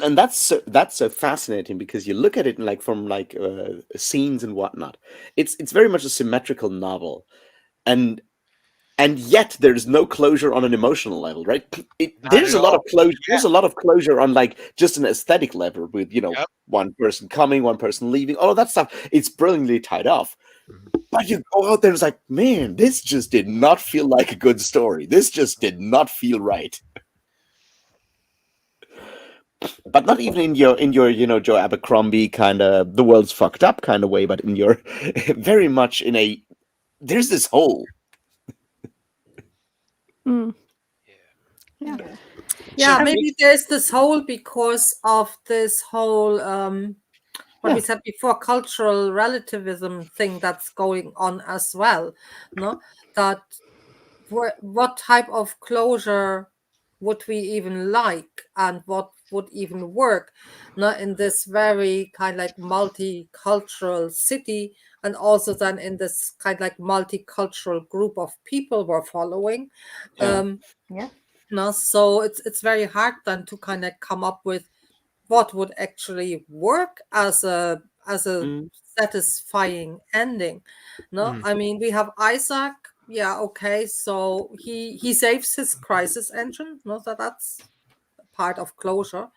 Speaker 1: And that's so fascinating because you look at it like from like scenes and whatnot. It's very much a symmetrical novel, and and yet there's no closure on an emotional level, right? There's
Speaker 6: at
Speaker 1: a lot of
Speaker 6: all.
Speaker 1: closure.
Speaker 6: Yeah.
Speaker 1: There's a lot of closure on like just an aesthetic level with
Speaker 6: Yep.
Speaker 1: one person coming, one person leaving, all of that stuff. It's brilliantly tied off. But you go out there and it's like, man, this just did not feel like a good story. This just did not feel right. But not even in your Joe Abercrombie kind of the world's fucked up kind of way, but in your very much in a there's this hole.
Speaker 3: Mm.
Speaker 2: Yeah.
Speaker 5: Yeah,
Speaker 6: So-
Speaker 5: maybe there's this whole because of this whole what we said before, cultural relativism thing that's going on as well. No, that what type of closure would we even like, and what would even work? Not in this very kind of like multicultural city, and also then in this kind of like multicultural group of people we're following.
Speaker 1: Yeah.
Speaker 2: Yeah.
Speaker 5: No, so it's very hard then to kind of come up with what would actually work as a satisfying ending. No, I mean, we have Isaac. Yeah, okay, so he saves his crisis engine. No, so that's part of closure.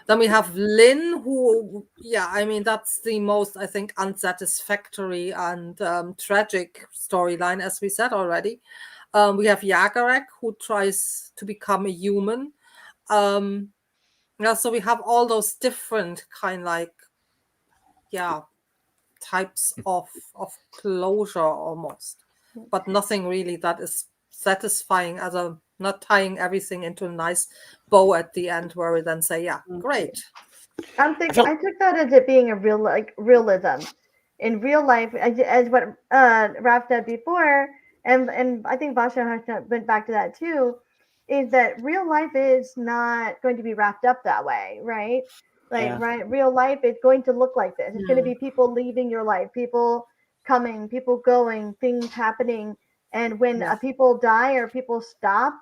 Speaker 5: Then we have Lynn, who, yeah, I mean, that's the most, I think, unsatisfactory and tragic storyline, as we said already. We have Yagarek, who tries to become a human. Yeah, so we have all those different kind like, yeah, types of closure almost, but nothing really that is satisfying as a not tying everything into a nice bow at the end where we then say, yeah, great.
Speaker 2: I took that as it being a realism in real life, as what Ralph said before, and I think Basha has went back to that too, is that real life is not going to be wrapped up that way, right? Like, right, real life is going to look like this. It's going to be people leaving your life, people coming, people going, things happening, and when people die or people stop,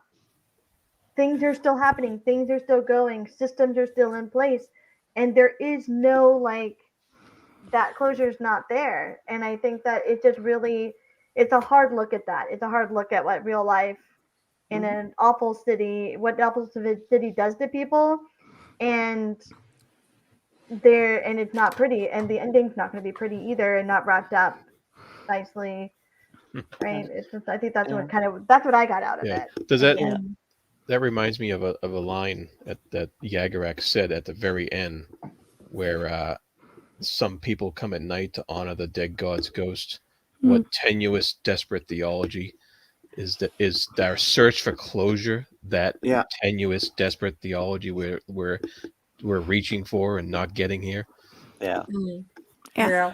Speaker 2: things are still happening, things are still going, systems are still in place, and there is no like that closure is not there. And I think that it just really it's a hard look at that. It's a hard look at what real life in an awful city, what awful city does to people, and it's not pretty, and the ending's not going to be pretty either, and not wrapped up nicely, right? It's just, I think that's what that's what I got out of it.
Speaker 4: Does that reminds me of a line that Yagarak said at the very end, where some people come at night to honor the dead god's ghost. What tenuous, desperate theology is our search for closure? That tenuous, desperate theology we're reaching for and not getting here.
Speaker 1: Yeah.
Speaker 3: Yeah,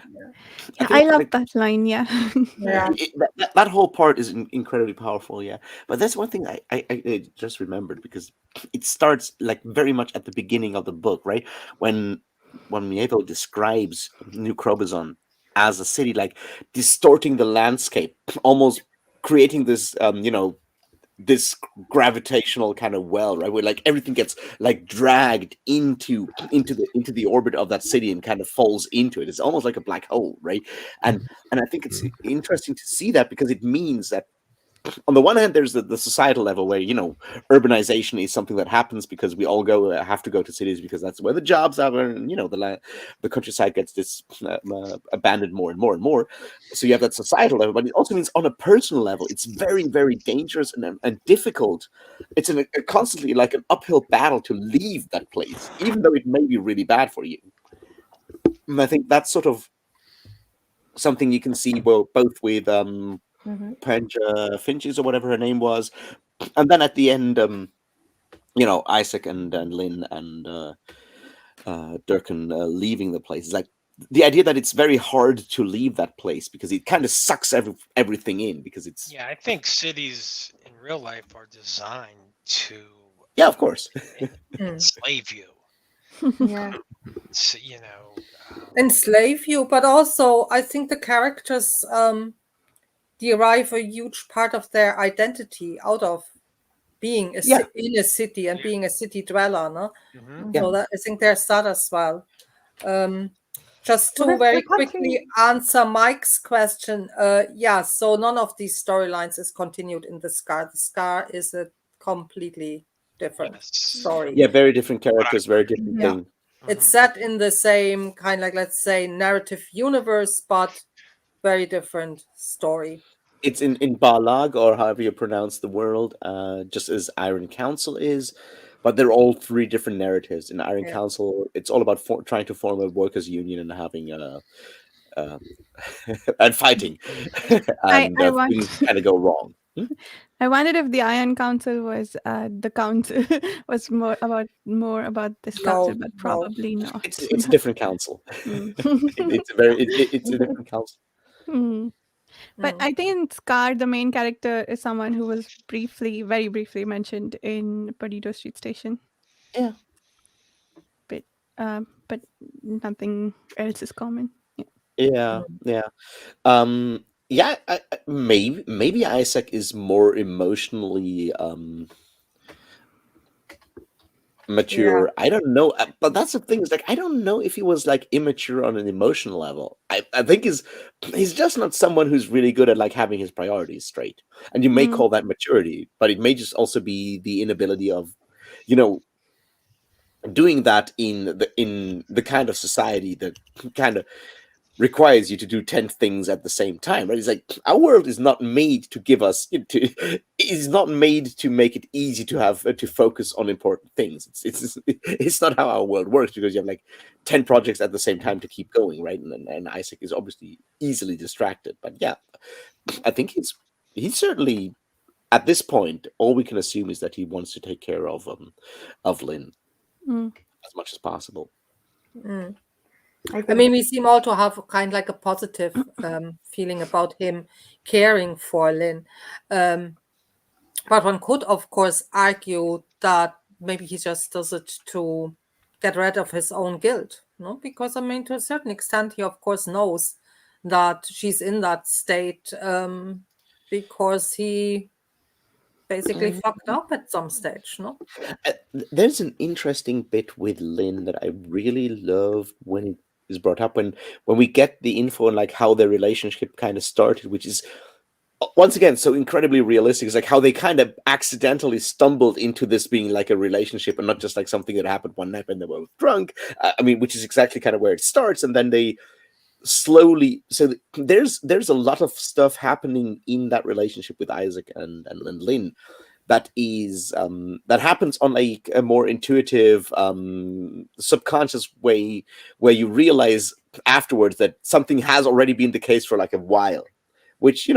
Speaker 3: I love that line. Yeah.
Speaker 1: That whole part is incredibly powerful. Yeah, but that's one thing I just remembered, because it starts like very much at the beginning of the book, right? When Miéville describes New Crobuzon as a city, like distorting the landscape, almost creating this this gravitational kind of well, right, where like everything gets like dragged into the orbit of that city and kind of falls into it. It's almost like a black hole, right? And I think it's interesting to see that, because it means that on the one hand, there's the societal level where urbanization is something that happens because we all have to go to cities because that's where the jobs are, and the countryside gets abandoned more and more and more. So you have that societal level, but it also means on a personal level, it's very, very dangerous and difficult. It's constantly like an uphill battle to leave that place, even though it may be really bad for you. And I think that's sort of something you can see both with Penja Finches or whatever her name was, and then at the end, Isaac and Lynn and Durkin leaving the place. It's like the idea that it's very hard to leave that place because it kind of sucks everything in, because it's
Speaker 6: I think cities in real life are designed to
Speaker 1: of course
Speaker 6: enslave you. So,
Speaker 5: enslave you, but also I think the characters derive a huge part of their identity out of being in a city and being a city dweller, no? So that I think there's that as well. Just to very quickly answer Mike's question. Yeah, so none of these storylines is continued in the Scar. The Scar is a completely different story.
Speaker 1: Yeah, very different characters, very different thing.
Speaker 5: It's set in the same kind of like, let's say, narrative universe, but very different story.
Speaker 1: It's in Balag, or however you pronounce the world, just as Iron Council is, but they're all three different narratives. In Iron Council, it's all about trying to form a workers' union and having and fighting, and things kind of go wrong.
Speaker 3: I wondered if the Iron Council was the council was more about this council, but probably not.
Speaker 1: It's a different council. It's a different council.
Speaker 3: But I think in Scar, the main character is someone who was very briefly mentioned in Perdido Street Station.
Speaker 1: Yeah.
Speaker 3: But nothing else is common.
Speaker 1: Yeah. Maybe Isaac is more emotionally mature. I don't know, but that's the thing, is like, I don't know if he was like immature on an emotional level. I think he's just not someone who's really good at like having his priorities straight, and you may call that maturity, but it may just also be the inability of, doing that in the kind of society that kind of requires you to do 10 things at the same time, right? It's like, our world is not made to give us is not made to make it easy to have to focus on important things. It's not how our world works, because you have like 10 projects at the same time to keep going, right? And Isaac is obviously easily distracted. But yeah, I think he's certainly, at this point, all we can assume is that he wants to take care of Lynn as much as possible.
Speaker 5: I mean, we seem all to have kind of like a positive feeling about him caring for Lynn. But one could, of course, argue that maybe he just does it to get rid of his own guilt, no? Because, I mean, to a certain extent, he, of course, knows that she's in that state because he basically fucked up at some stage, no?
Speaker 1: There's an interesting bit with Lynn that I really love when it is brought up, when we get the info on like how their relationship kind of started, which is once again so incredibly realistic. It's like how they kind of accidentally stumbled into this being like a relationship and not just like something that happened one night when they were drunk. I mean, which is exactly kind of where it starts, and then they slowly. So there's a lot of stuff happening in that relationship with Isaac and Lynn that is that happens on like a more intuitive, subconscious way, where you realize afterwards that something has already been the case for like a while, which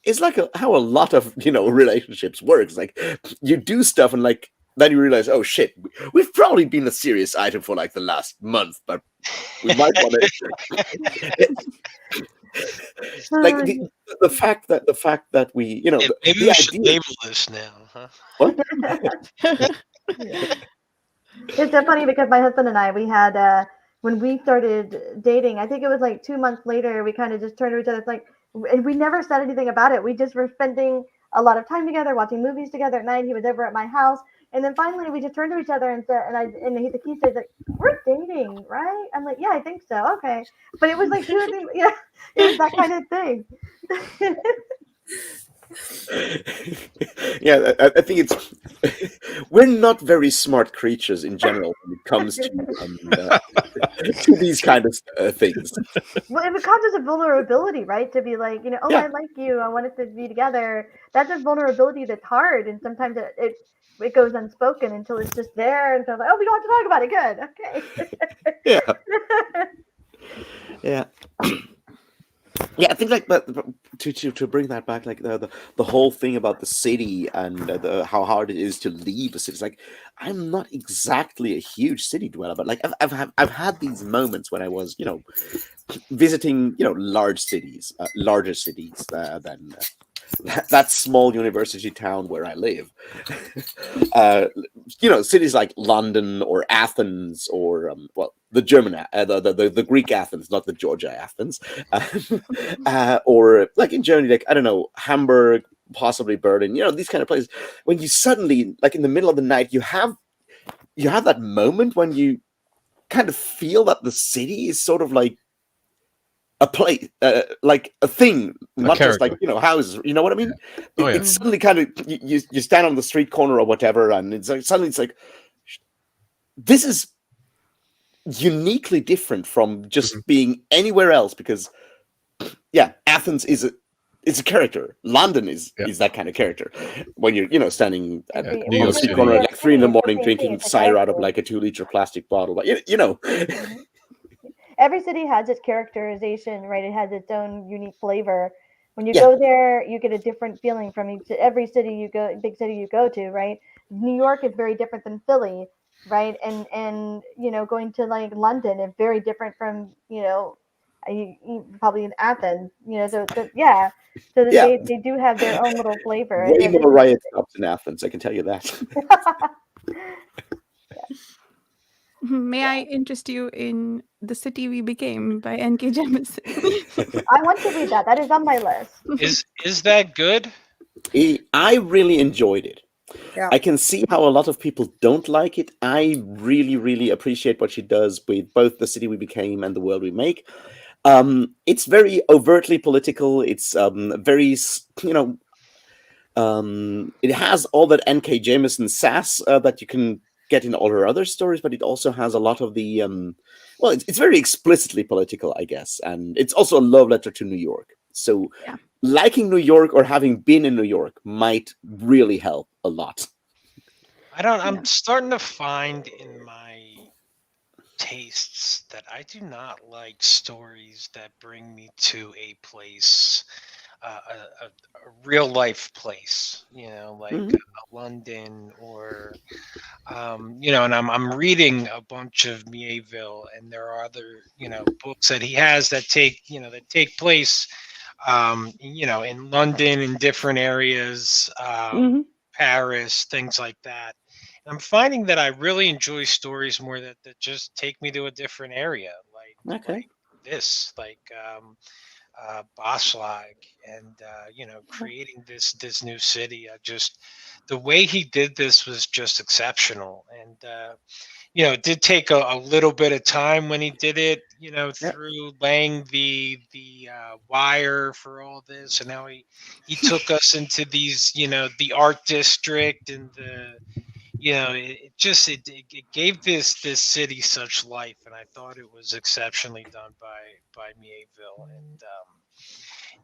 Speaker 1: is like how a lot of relationships works. Like, you do stuff and like then you realize, oh shit, we've probably been a serious item for like the last month, but we might want to. Like the fact that we
Speaker 6: maybe we should label this now, huh?
Speaker 1: What?
Speaker 2: It's so funny because my husband and I, we had when we started dating, I think it was like 2 months later, we kind of just turned to each other. It's like, and we never said anything about it. We just were spending a lot of time together, watching movies together at night. He was over at my house. And then finally, we just turned to each other and said, he said, like, "We're dating, right?" I'm like, "Yeah, I think so." Okay, but it was like 2 or 3, yeah, it was that kind of thing.
Speaker 1: Yeah, I think it's we're not very smart creatures in general when it comes to these kind of things.
Speaker 2: Well, it causes a vulnerability, right? To be like, oh, yeah. I like you, I want us to be together. That's a vulnerability that's hard, and sometimes it goes unspoken until it's just there, and so like, oh, we don't have to talk about it. Good,
Speaker 1: okay. Yeah. Yeah, I think like to bring that back, like the whole thing about the city and how hard it is to leave a city. It's like, I'm not exactly a huge city dweller, but like I've had these moments when I was visiting larger cities than that small university town where I live. Cities like London or Athens or the German, the Greek Athens, not the Georgia Athens, or like in Germany, like I don't know, Hamburg, possibly Berlin. These kind of places. When you suddenly, like in the middle of the night, you have that moment when you kind of feel that the city is sort of like a place, like a thing, not just like houses. You know what I mean? It's suddenly kind of you stand on the street corner or whatever, and it's like suddenly it's like this is uniquely different from just being anywhere else, because Athens is a character. London is that kind of character. When you're standing at on the street corner at like 3 a.m. drinking cider out of like a 2-liter plastic bottle, but
Speaker 2: every city has its characterization, right? It has its own unique flavor. When you go there, you get a different feeling from every city you go, big city you go to, right? New York is very different than Philly, right? And going to like London is very different from probably in Athens, so they do have their own little flavor.
Speaker 1: Way more riot stops in Athens, I can tell you that.
Speaker 3: May I interest you in The City We Became by N.K. Jemisin?
Speaker 2: I want to read that. That is on my list.
Speaker 6: Is that good?
Speaker 1: I really enjoyed it.
Speaker 5: Yeah.
Speaker 1: I can see how a lot of people don't like it. I really, really appreciate what she does with both The City We Became and The World We Make. It's very overtly political. It's very, it has all that N.K. Jemisin sass that you can get in all her other stories, but it also has a lot of the, it's very explicitly political, I guess. And it's also a love letter to New York. So liking New York or having been in New York might really help a lot.
Speaker 6: I'm starting to find in my tastes that I do not like stories that bring me to a place, a real life place, like London or, and I'm reading a bunch of Miéville, and there are other, books that he has that take place, in London, in different areas, Paris, things like that. I'm finding that I really enjoy stories more that just take me to a different area, like this, like Boslag, and creating this new city. The way he did this was just exceptional, and it did take a little bit of time when he did it, through laying the wire for all this, and now he took us into these, the art district, and it gave this city such life, and I thought it was exceptionally done by Miéville, and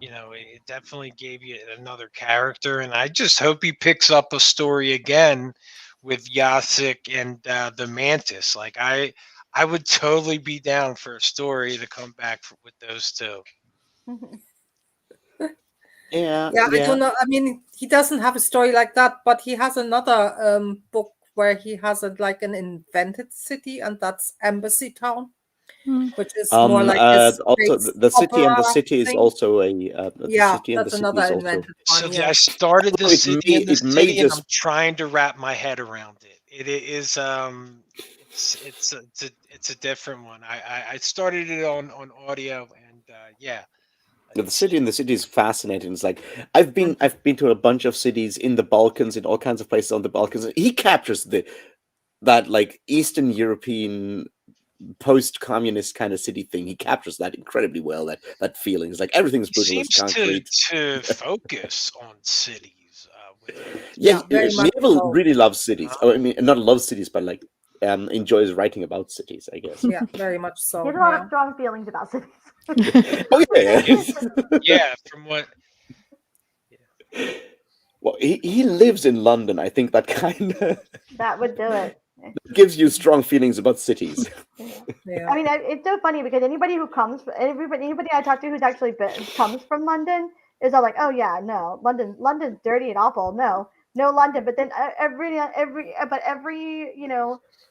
Speaker 6: it definitely gave you another character, and I just hope he picks up a story again with Yasik and the Mantis. Like I would totally be down for a story to come back with those two.
Speaker 5: Yeah, I don't know. I mean, he doesn't have a story like that, but he has another book where he has an invented city, and that's Embassy Town, which is more like
Speaker 1: also the city, and the city is also a
Speaker 5: that's another invented one.
Speaker 6: So I started the city and the city, and I'm trying to wrap my head around it. It is it's a different one. I started it on audio, and
Speaker 1: the city is fascinating. It's like I've been to a bunch of cities in the Balkans, in all kinds of places on the Balkans. He captures that like Eastern European post-communist kind of city thing. He captures that incredibly well. That feeling is like everything's brutal as concrete.
Speaker 6: To focus on cities.
Speaker 1: Miéville really loves cities. I mean, not loves cities, but like enjoys writing about cities, I guess.
Speaker 5: Yeah, very much so.
Speaker 2: He has a lot of strong feelings about cities.
Speaker 6: Yeah, from what.
Speaker 1: Yeah. Well, he lives in London. I think that kind of
Speaker 2: that would do it.
Speaker 1: Gives you strong feelings about cities.
Speaker 2: Yeah. I mean, it's so funny because anybody I talk to who's actually comes from London is all like, oh yeah, no, London's dirty and awful. No London. But then every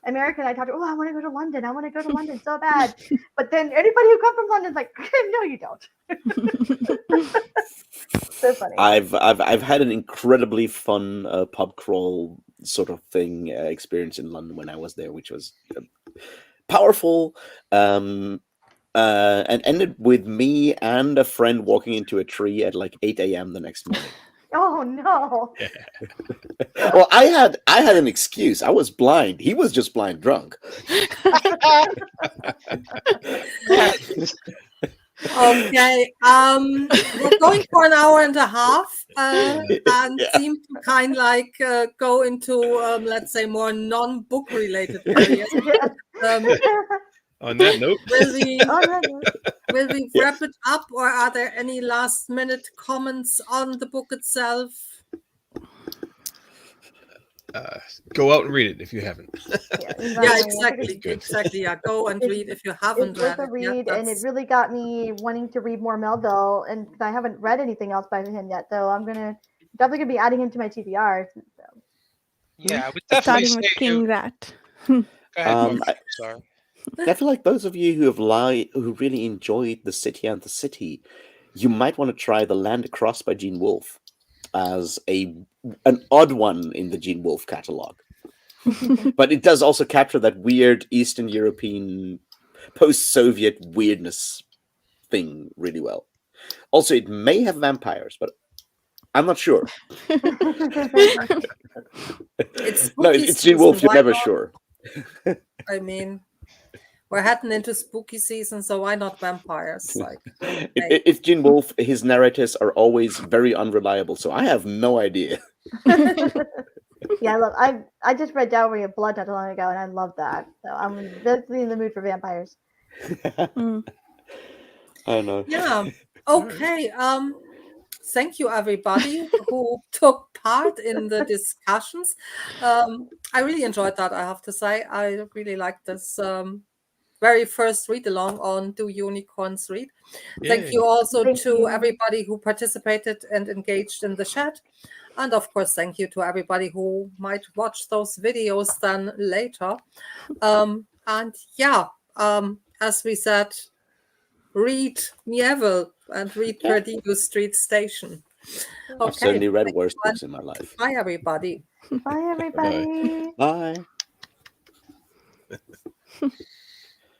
Speaker 2: American I talk to, I want to go to London so bad. But then anybody who comes from London's like, no, you don't. So funny.
Speaker 1: I've had an incredibly fun pub crawl sort of thing experience in London when I was there, which was powerful, and ended with me and a friend walking into a tree at like 8 a.m. the next morning.
Speaker 2: Oh no!
Speaker 1: Well, I had an excuse. I was blind. He was just blind drunk.
Speaker 5: Okay, we're going for an hour and a half, and seem to kind of like go into, let's say, more non-book related areas.
Speaker 4: On that note,
Speaker 5: will we wrap it up, or are there any last-minute comments on the book itself?
Speaker 4: go out and read it if you haven't.
Speaker 5: Yeah, exactly. Yeah, go and read if you haven't
Speaker 2: It's worth
Speaker 5: read
Speaker 2: a
Speaker 5: it.
Speaker 2: read, and it really got me wanting to read more Melville, and I haven't read anything else by him yet, so I'm definitely gonna be adding him to my TBR. So.
Speaker 6: Yeah, I would definitely
Speaker 3: Starting with
Speaker 6: say
Speaker 3: King Rat.
Speaker 6: Go ahead, Mark. Sorry.
Speaker 1: I feel like those of you who really enjoyed The City and the City, you might want to try The Land Across by Gene Wolfe as an odd one in the Gene Wolfe catalog. But it does also capture that weird Eastern European post-Soviet weirdness thing really well. Also, it may have vampires, but I'm not sure. It's Gene Wolfe, you're never sure.
Speaker 5: I mean, we're heading into spooky season, so why not vampires? Like,
Speaker 1: it's Gene Wolfe. His narrators are always very unreliable, so I have no idea.
Speaker 2: Yeah, I just read Dowry of Blood not too long ago, and I love that. So I'm definitely in the mood for vampires.
Speaker 1: I know.
Speaker 5: Yeah. Okay. Thank you, everybody who took part in the discussions. I really enjoyed that, I have to say. I really liked this very first read along on Do Unicorns Read. Thank you also to everybody who participated and engaged in the chat. And of course, thank you to everybody who might watch those videos then later. And yeah, as we said, read Miéville and read Perdido Street Station. Okay.
Speaker 1: I've certainly read worse books in my life.
Speaker 5: Bye, everybody.
Speaker 2: Bye, everybody.
Speaker 1: Bye.